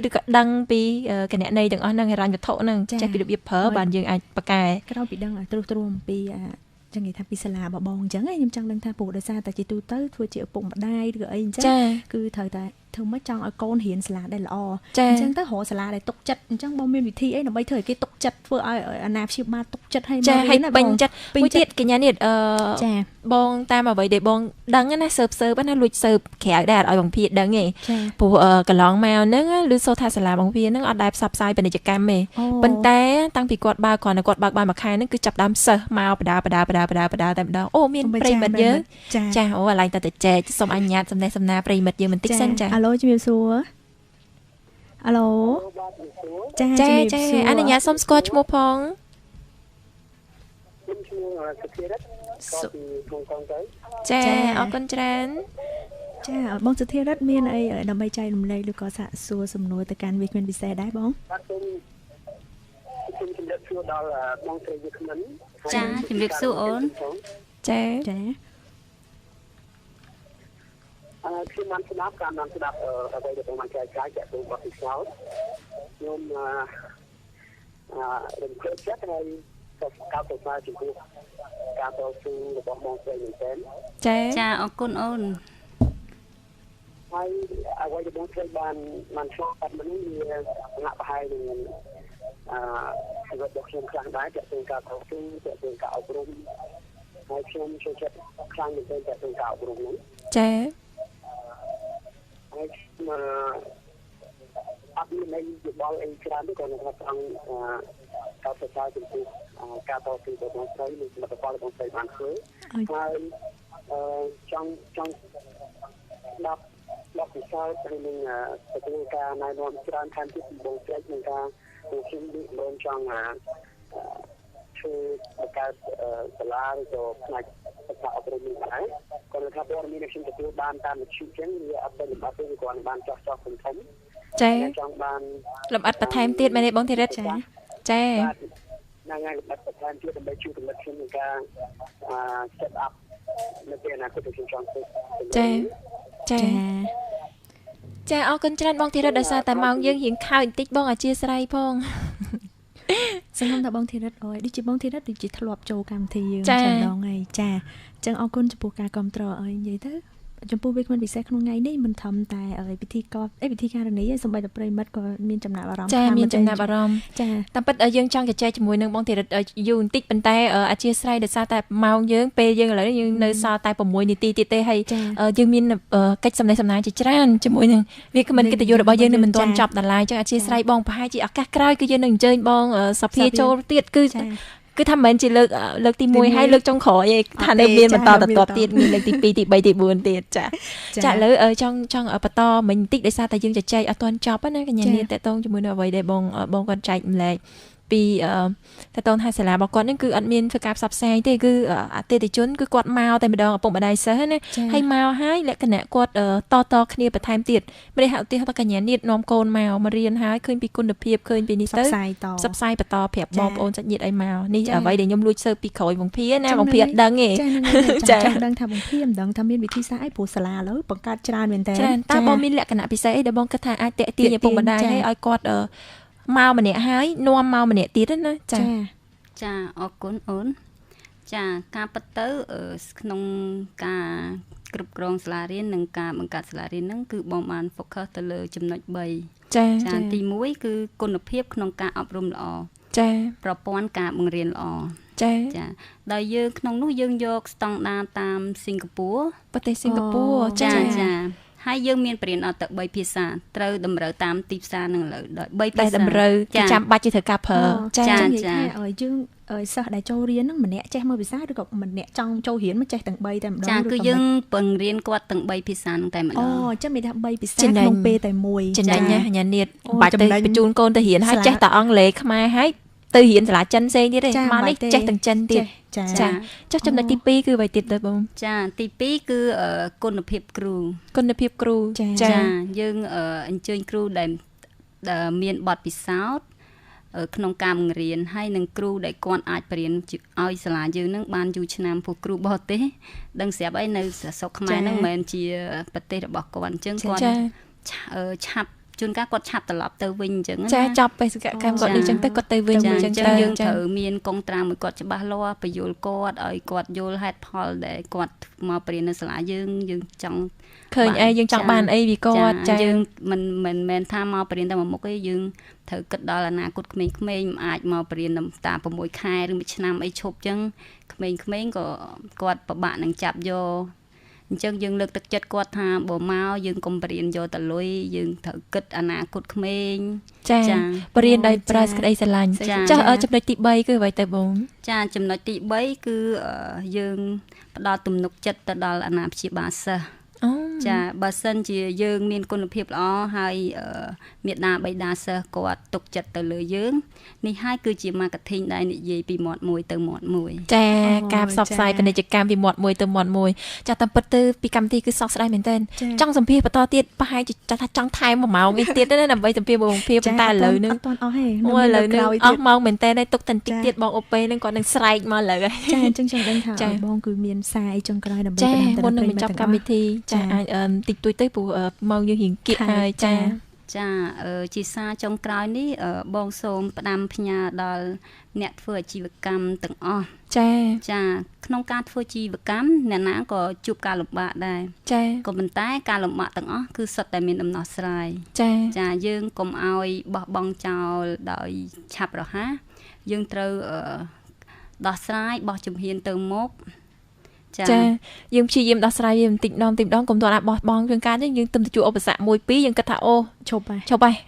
ឬក៏ដឹងពីគណនេយ្យទាំងអស់ហ្នឹងហិរញ្ញវត្ថុហ្នឹងចេះពីរបៀបប្រើបានយើងអាចបកកែក្រោយពីដឹងត្រួសត្រាំអំពី ចឹងនិយាយថាពីសាលាបងអញ្ចឹងខ្ញុំចង់ដឹងថាពូដោយសារតែជាទូទៅធ្វើជាឪពុកម្ដាយឬក៏អីអញ្ចឹងគឺត្រូវតែធ្វើមកចង់ឲ្យកូនរៀនសាលាដែលល្អអញ្ចឹងទៅរកសាលាដែលទុកចិត្តអញ្ចឹងបងមានវិធីអីដើម្បីធ្វើឲ្យគេទុកចិត្តធ្វើឲ្យអាណាព្យាបាលទុកចិត្តឲ្យមករៀនណាបងមួយទៀតកញ្ញានេះបងតាមអ្វីដែលបងដឹងណាសើបណាលួចសើបក្រៅដែរអត់ឲ្យបងភាដឹងទេព្រោះកន្លងមកហ្នឹងឬសូថាសាលាបងភាហ្នឹងអត់ដែលផ្សព្វផ្សាយពាណិជ្ជកម្មទេប៉ុន្តែតាំងពីគាត់បើគាត់បើកបានមួយខែហ្នឹងគឺចាប់ដើមសិស្សមកបដាតែម្ដងអូមានប្រិមិត្តយើងចាអូអាឡែងតែចែកសូមអនុញ្ញាតសំណេះសំណាលប្រិមិត្តយើងបន្តិចសិនចាអាឡូជំរាបសួរអាឡូចាអនុញ្ញាតសូមស្គាល់ឈ្មោះផងឈ្មោះសុភារិទ្ធក៏ពីក្នុងកងទៅចាអរគុណច្រើនចាបងសុធារិទ្ធមានអីដើម្បីចែករំលែកឬក៏សាកសួរសំណួរទៅកាន់វិក្កាមពិសេសដែរបងបាទសូមជម្រាបសួរដល់បងស្រីវិក្កាមចាជម្រាបសួរអូនចាខ្ញុំបានស្ដាប់អ្វីដែលបងបានចែកចាយទៅបទពិសោធន៍ខ្ញុំរំភើបចិត្តហើយក៏កោតសរសើរចំពោះការតស៊ូរបស់បងស្រីមែនទែនចាអរគុណអូនហើយអ្វីដែលបងស្រីបានឆ្លងកាត់មកនេះវាបង្ហាក់បង្ហាញនឹងជីវិតរបស់ខ្ញុំខ្លះដែរទាក់ទងការតស៊ូទាក់ទងការអប់រំហើយខ្ញុំចូលចិត្តខ្លាំងមែនទែនទាក់ទងការអប់រំហ្នឹងចាហើយអត់មានយោបល់អីច្រើនទេគាត់ថាចង់កោតសរសើរចំពោះការតស៊ូរបស់បងស្រីនិងសមិទ្ធផលរបស់បងស្រីបានធ្វើហើយចង់ស្ដាប់ពិសោធន៍ហើយនឹងទទួលការណែនាំច្រើនខាងទៀតពីបងស្រីនឹងការខ្ញុំបានចង់ជួយបង្កើតសាលាឬក៏ផ្នែកសិក្សាអប់រំនេះដែរគាត់ថាព័ត៌មានដែលខ្ញុំទទួលបានតាមវិទ្យុចឹងវាអត់ទៅលំអិតទេគាត់បានចោះធំចាចង់បានលំអិតបន្ថែមទៀតមែនទេបងធីរិទ្ធចាហ្នឹងហើយលំអិតបន្ថែមទៀតដើម្បីជួយកំណត់ខ្ញុំក្នុងការset up នៅពេលអនាគតដែលខ្ញុំចង់ធ្វើចាអរគុណច្រើនបងធីរិទ្ធដោយសារតែម៉ោងយើងរៀងខើចបន្តិចបងអធិស្ឋានផងសង្ឃឹមថាបងធីរិទ្ធអើយដូចជាបងធីរិទ្ធដូចជាធ្លាប់ចូលកម្មវិធីយើងច្រើនដងហើយចាអញ្ចឹងអរគុណចំពោះការគាំទ្រអើយនិយាយទៅចំពោះវាគ្មិនពិសេសក្នុងថ្ងៃនេះមិនធំតែពិធីការនេះឯងសូម្បីតែប្រិមិត្តក៏មានចំណាប់អារម្មណ៍ចាមានចំណាប់អារម្មណ៍ចាតាមពិតយើងចង់ជជែកជាមួយនឹងបងធីរិទ្ធយូរបន្តិចប៉ុន្តែអធិស្ឋានដោយសារតែម៉ោងយើងពេលយើងឥឡូវយើងនៅសល់តែ6នាទីទៀតទេហើយយើងមានកិច្ចសំណេះសំណាលជាច្រើនជាមួយនឹងវាគ្មិនកិត្តិយសរបស់យើងនៅមិនទាន់ចប់ដល់ឡើយអញ្ចឹងអធិស្ឋានបងប្រហែលជាឱកាសក្រោយគឺយើងនឹងអញ្ជើញបងសភាចូលទៀតគឺថាមិនមែនជាលើកទី1ហើយលើកចុងក្រោយឯងថានៅមានបន្តទៀតមានលើកទី2ទី3ទី4ទៀតចាឥឡូវចង់បន្តមិញបន្តិចដោយសារតែយើងជជែកអត់ទាន់ចប់ណាកញ្ញានាងតេតងជាមួយនៅអ្វីដែលបងគាត់ចែកម្លែកពីតើតើថាសាលារបស់គាត់ហ្នឹងគឺអត់មានធ្វើការផ្សព្វផ្សាយទេគឺអតិថិជនគឺគាត់មកតែម្ដងឪពុកម្ដាយសិស្សណាហើយមកហើយលក្ខណៈគាត់តគ្នាបន្ថែមទៀតមិនได้ហៅឧទាហរណ៍ថាកញ្ញានាងនាំកូនមករៀនហើយឃើញពីគុណភាពឃើញពីនេះទៅផ្សព្វផ្សាយបន្តប្រាប់បងប្អូនសាច់ញាតិអីមកនេះអ្វីដែលខ្ញុំលួចសើពីក្រោយបងភាណាបងភាអត់ដឹងទេចាចង់ដឹងថាបងភាមិនដឹងថាមានវិធីសាស្ត្រអីព្រោះសាលាឥឡូវបង្កើតច្រើនមែនតើតើបងមានលក្ខណៈពិសេសអីដែលបងគិតថាអាចតាក់ទាញឪពុកម្ដាយឲ្យគាត់មកម្នាក់ហើយនាំមកម្នាក់ទៀតណាចាអរគុណអូនចាការពិតទៅក្នុងការគ្រប់គ្រងសាលារៀននិងការបង្កើតសាលារៀនហ្នឹងគឺបងបាន focus ទៅលើចំណុច3ចាទី1គឺគុណភាពក្នុងការអប់រំល្អចាប្រព័ន្ធការបង្រៀនល្អចាដោយយើងក្នុងនោះយើងយកស្តង់ដារតាមសិង្ហបុរីប្រទេសសិង្ហបុរីចាហើយយើងមានបរិញ្ញាបត្រទៅ3ភាសាត្រូវតម្រូវតាមទីផ្សារនឹងឥឡូវដល់3ភាសាតម្រូវចាំបាច់ជាត្រូវការប្រើចានិយាយថាយើងសិស្សដែលចូលរៀនហ្នឹងម្នាក់ចេះមួយភាសាឬក៏ម្នាក់ចង់ចូលរៀនមកចេះទាំង3តែម្ដងចាគឺយើងបង្រៀនគាត់ទាំង3ភាសាហ្នឹងតែម្ដងចាំមានថា3ភាសាក្នុងពេលតែមួយចំណេញណាញ៉ានៀតបាច់ទៅបញ្ជូនកូនទៅរៀនហើយចេះតែអង់គ្លេសខ្មែរហើយទៅរៀនសាលាចិនផ្សេងទៀតទេមកនេះចេះទាំងចិនទៀតចាចុះចំណុចទី2គឺអ្វីទៀតទៅបងចាទី2គឺគុណភាពគ្រូចាយើងអញ្ជើញគ្រូដែលមានបទពិសោធន៍ក្នុងការបង្រៀនហើយនឹងគ្រូដែលគាត់អាចបរៀនឲ្យសាលាយើងនឹងបានយូរឆ្នាំពួកគ្រូបរទេសដឹងស្រាប់អីនៅស្រុកខ្មែរនឹងមិនមែនជាប្រទេសរបស់គាត់អញ្ចឹងគាត់ឆាប់ ជួនកាលគាត់ឆាប់ត្រឡប់ទៅវិញអញ្ចឹងណាចាចប់បេសកកម្មគាត់អញ្ចឹងទៅគាត់ទៅវិញអញ្ចឹងទៅយើងត្រូវមានកងត្រាមួយគាត់ច្បាស់លាស់បញ្យល់គាត់ឲ្យគាត់យល់ហេតុផលដែលគាត់មកបរៀននៅសាលាយើងចង់ឃើញអីយើងចង់បានអីពីគាត់ចាយើងមិនមែនថាមកបរៀនតែមួយមុខទេយើងត្រូវគិតដល់អនាគតក្មេងៗមិនអាចមកបរៀនតាម6ខែឬ1ឆ្នាំអីឈប់អញ្ចឹងក្មេងៗក៏គាត់ពិបាកនឹងចាប់យកអញ្ចឹងយើងលើកទឹកចិត្តគាត់ថាបើមកយើងកុំបរៀនយកតលុយយើងត្រូវគិតអនាគតក្មេងចាបរៀនដោយប្រើសេចក្តីស្រឡាញ់ចាចំណុចទី3គឺអ្វីទៅបងចាចំណុចទី3គឺយើងផ្ដល់ទំនុកចិត្តទៅដល់អាណាព្យាបាលសិស្សចាបើសិនជាយើងមានគុណភាពល្អហើយមេដាបៃតាសិស្សគាត់ទុកចិត្តទៅលើយើងនេះហើយគឺជា marketing ដែលនិយាយពីមាត់មួយទៅមាត់មួយចាការផ្សព្វផ្សាយពាណិជ្ជកម្មពីមាត់មួយទៅមាត់មួយចាតាមពិតទៅពីកម្មវិធីគឺសោកស្ដាយមែនទែនចង់សម្ភាសបន្តទៀតប្រហែលជាថាចង់ថែម1ម៉ោងនេះទៀតណាដើម្បីសម្ភាសបងភាប៉ុន្តែឥឡូវនេះអត់ទាន់អស់ទេឥឡូវនេះអស់ម៉ោងមែនទែនហើយទុកតែបន្តិចទៀតបងអូពេនឹងគាត់នឹងស្រែកមកឥឡូវចាអញ្ចឹងចង់ដឹងថាបងគឺមានសារអីចុងក្រោយដើម្បីតាមមុននឹងបញ្ចប់កម្មវិធីចាអាចតិចតួចទៅព្រោះម៉ោងយើងរៀងគៀកហើយចាជាសារចុងក្រោយនេះបងសូមផ្ដាំផ្ញើដល់អ្នកធ្វើអាជីវកម្មទាំងអស់ចាក្នុងការធ្វើអាជីវកម្មអ្នកណាក៏ជួបការលំបាកដែរក៏ប៉ុន្តែការលំបាកទាំងអស់គឺសុទ្ធតែមានដំណោះស្រាយចាយើងកុំឲ្យបោះបង់ចោលដោយឆាប់រហ័សយើងត្រូវដោះស្រាយបោះជំហានទៅមុខចាយើងព្យាយាមដោះស្រាយវាបន្តិចម្ដងកុំទាន់អាចបោះបង់ជួនកាលយើងទៅជួបឧបសគ្គ1 2យើងគិតថាអូឈប់ហើយ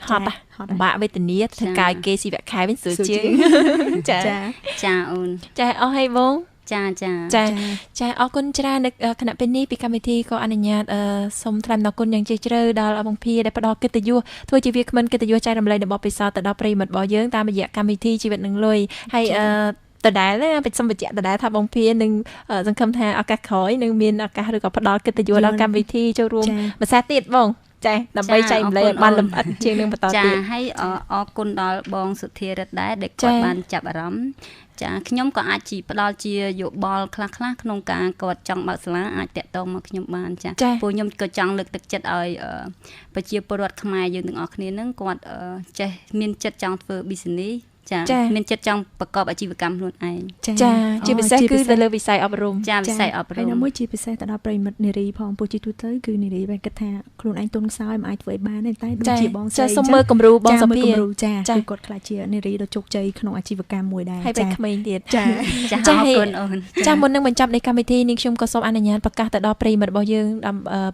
ហត់បាក់វេទនាធ្វើការគេស៊ីវៈខែវិញស្រួលជាងចាអូនចាអស់ហើយបងចាអរគុណច្រើននៅគណៈពេលនេះពីកម្មវិធីក៏អនុញ្ញាតសូមថ្លែងអំណរគុណយ៉ាងជ្រាលជ្រៅដល់បងភាដែលផ្ដល់កិត្តិយសធ្វើជាវាគ្មិនកិត្តិយសចែករំលែករបស់ពិសោធន៍ទៅដល់ប្រិយមិត្តរបស់យើងតាមរយៈកម្មវិធីជីវិតនឹងលុយហើយដដែលណាពេញសម្បត្តិដដែលថាបងភានឹងសង្ឃឹមថាឱកាសក្រោយនឹងមានឱកាសឬក៏ផ្ដល់កិត្តិយសដល់កម្មវិធីចូលរួមភាសាទៀតបងចាដើម្បីចែករំលែកបានលម្អិតជាងនឹងបន្តទៀតចាហើយអរគុណដល់បងសុធារិទ្ធដែរដែលគាត់បានចាប់អារម្មណ៍ចាខ្ញុំក៏អាចផ្ដល់ជាយោបល់ខ្លះក្នុងការគាត់ចង់បើកសាលាអាចតាក់ទងមកខ្ញុំបានចាព្រោះខ្ញុំក៏ចង់លើកទឹកចិត្តឲ្យប្រជាពលរដ្ឋខ្មែរយើងទាំងអស់គ្នានឹងគាត់ចេះមានចិត្តចង់ធ្វើ businessចាមានចិត្តចង់ប្រកបអាជីវកម្មខ្លួនឯងចាជាពិសេសគឺទៅលើវិស័យអប់រំចាវិស័យអប់រំហើយមួយជាពិសេសទៅដល់ប្រិមិត្តនារីផងពោះជាទូទៅគឺនារីបែរគិតថាខ្លួនឯងទុនខ្សោយមិនអាចធ្វើឲ្យបានទេតែដូចជាបងស្រីចាសូមមើលគំរូបងសាពីចាគឺគាត់ខ្លាចជានារីដ៏ជោគជ័យក្នុងអាជីវកម្មមួយដែរហើយបែរក្មេងទៀតចាអរគុណអូនចាមុននឹងបញ្ចប់នៃកម្មវិធីនេះខ្ញុំក៏សូមអនុញ្ញាតប្រកាសទៅដល់ប្រិមិត្តរបស់យើង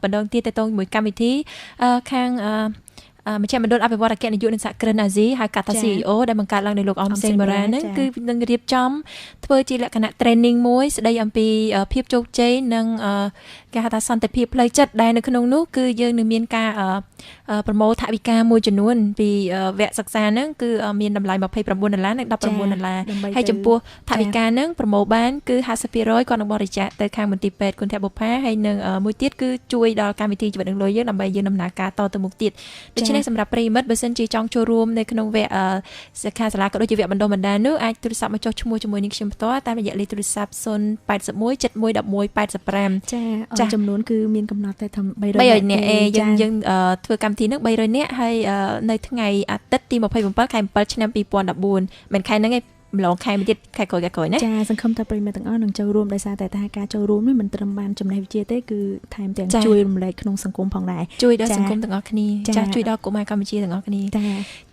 បណ្ដងទៀតទៅជាមួយកម្មវិធីខាងមជ្ឈមណ្ឌលអភិវឌ្ឍអគ្គនាយកនៃសហគ្រិនអាស៊ីហៅកាត់ថា CEO ដែលបង្កើតឡើងដោយលោកអមសេងបូរ៉ាហ្នឹងគឺនឹងរៀបចំធ្វើជាលក្ខណៈ training មួយស្ដីអំពីភាពជោគជ័យនិងគេហៅថាសន្តិភាពផ្លូវចិត្តដែលនៅក្នុងនោះគឺយើងនឹងមានការប្រមូលថវិកាមួយចំនួនពីវគ្គសិក្សាហ្នឹងគឺមានតម្លៃ$29និង$19ហើយចំពោះថវិកាហ្នឹងប្រមូលបានគឺ50%គាត់នឹងបរិច្ចាគទៅខាងមន្ទីរពេទ្យគុណធបុប្ផាហើយនឹងមួយទៀតគឺជួយដល់កម្មវិធីជីវិតនឹងលុយយើងដើម្បីយើងដំណើរការតទៅមុខទៀតដូច្នេះសម្រាប់ប្រិយមិត្តបើសិនជាចង់ចូលរួមនៅក្នុងវគ្គសិក្ខាសាលាក៏ដូចជាវគ្គបណ្ដុះបណ្ដាលនោះអាចទូរស័ព្ទមកចុះឈ្មោះជាមួយនឹងខ្ញុំផ្ទាល់តាមរយៈលេខទូរស័ព្ទ081711185ចាចំនួនគឺមានកំណត់តែថា300នាក់យើងធ្វើកម្មវិធីនឹង300នាក់ហើយនៅថ្ងៃអាទិត្យទី27ខែ7ឆ្នាំ2014មិនខែហ្នឹងឯងម្លងខែមួយទៀតខែក្រោយណាចាសង្ឃឹមថាប្រិយមិត្តទាំងអស់នឹងចូលរួមដោយសារតែការចូលរួមនេះមិនត្រឹមបានចំណេះវិជ្ជាទេគឺថែមទាំងជួយរំលែកក្នុងសង្គមផងដែរជួយដល់សង្គមទាំងអស់គ្នាចាជួយដល់កុមារកម្ពុជាទាំងអស់គ្នា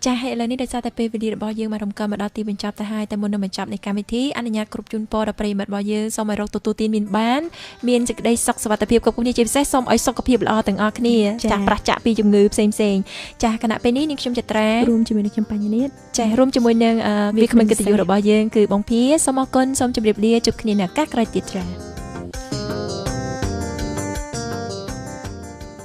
ចាហើយឥឡូវនេះដោយសារតែពេលវេលារបស់យើងមករំកិលមកដល់ទីបញ្ចប់ទៅហើយតែមុននឹងបញ្ចប់នៃកម្មវិធីអនុញ្ញាតគ្រប់ជូនពរដល់ប្រិយមិត្តរបស់យើងសូមឲ្យរកទទួលទានមានសេចក្តីសុខសុវត្ថិភាពគ្រប់គ្នាជាពិសេសសូមឲ្យសុខភាពល្អទាំងអស់គ្នាចាប្រឆាំងពីជំងឺផ្សេងចាគណៈពេលនេះនាងខ្ញុំចត្រារួមជាមួយនឹងខ្ញុំបញ្ញានាថចារួមជាមួយនឹងវាគ្មិនកិត្តិយសរបស់យើងគឺបងភាសូមអរគុណសូមជម្រាបលាជួបគ្នានៅឱកាសក្រោយទៀតចា៎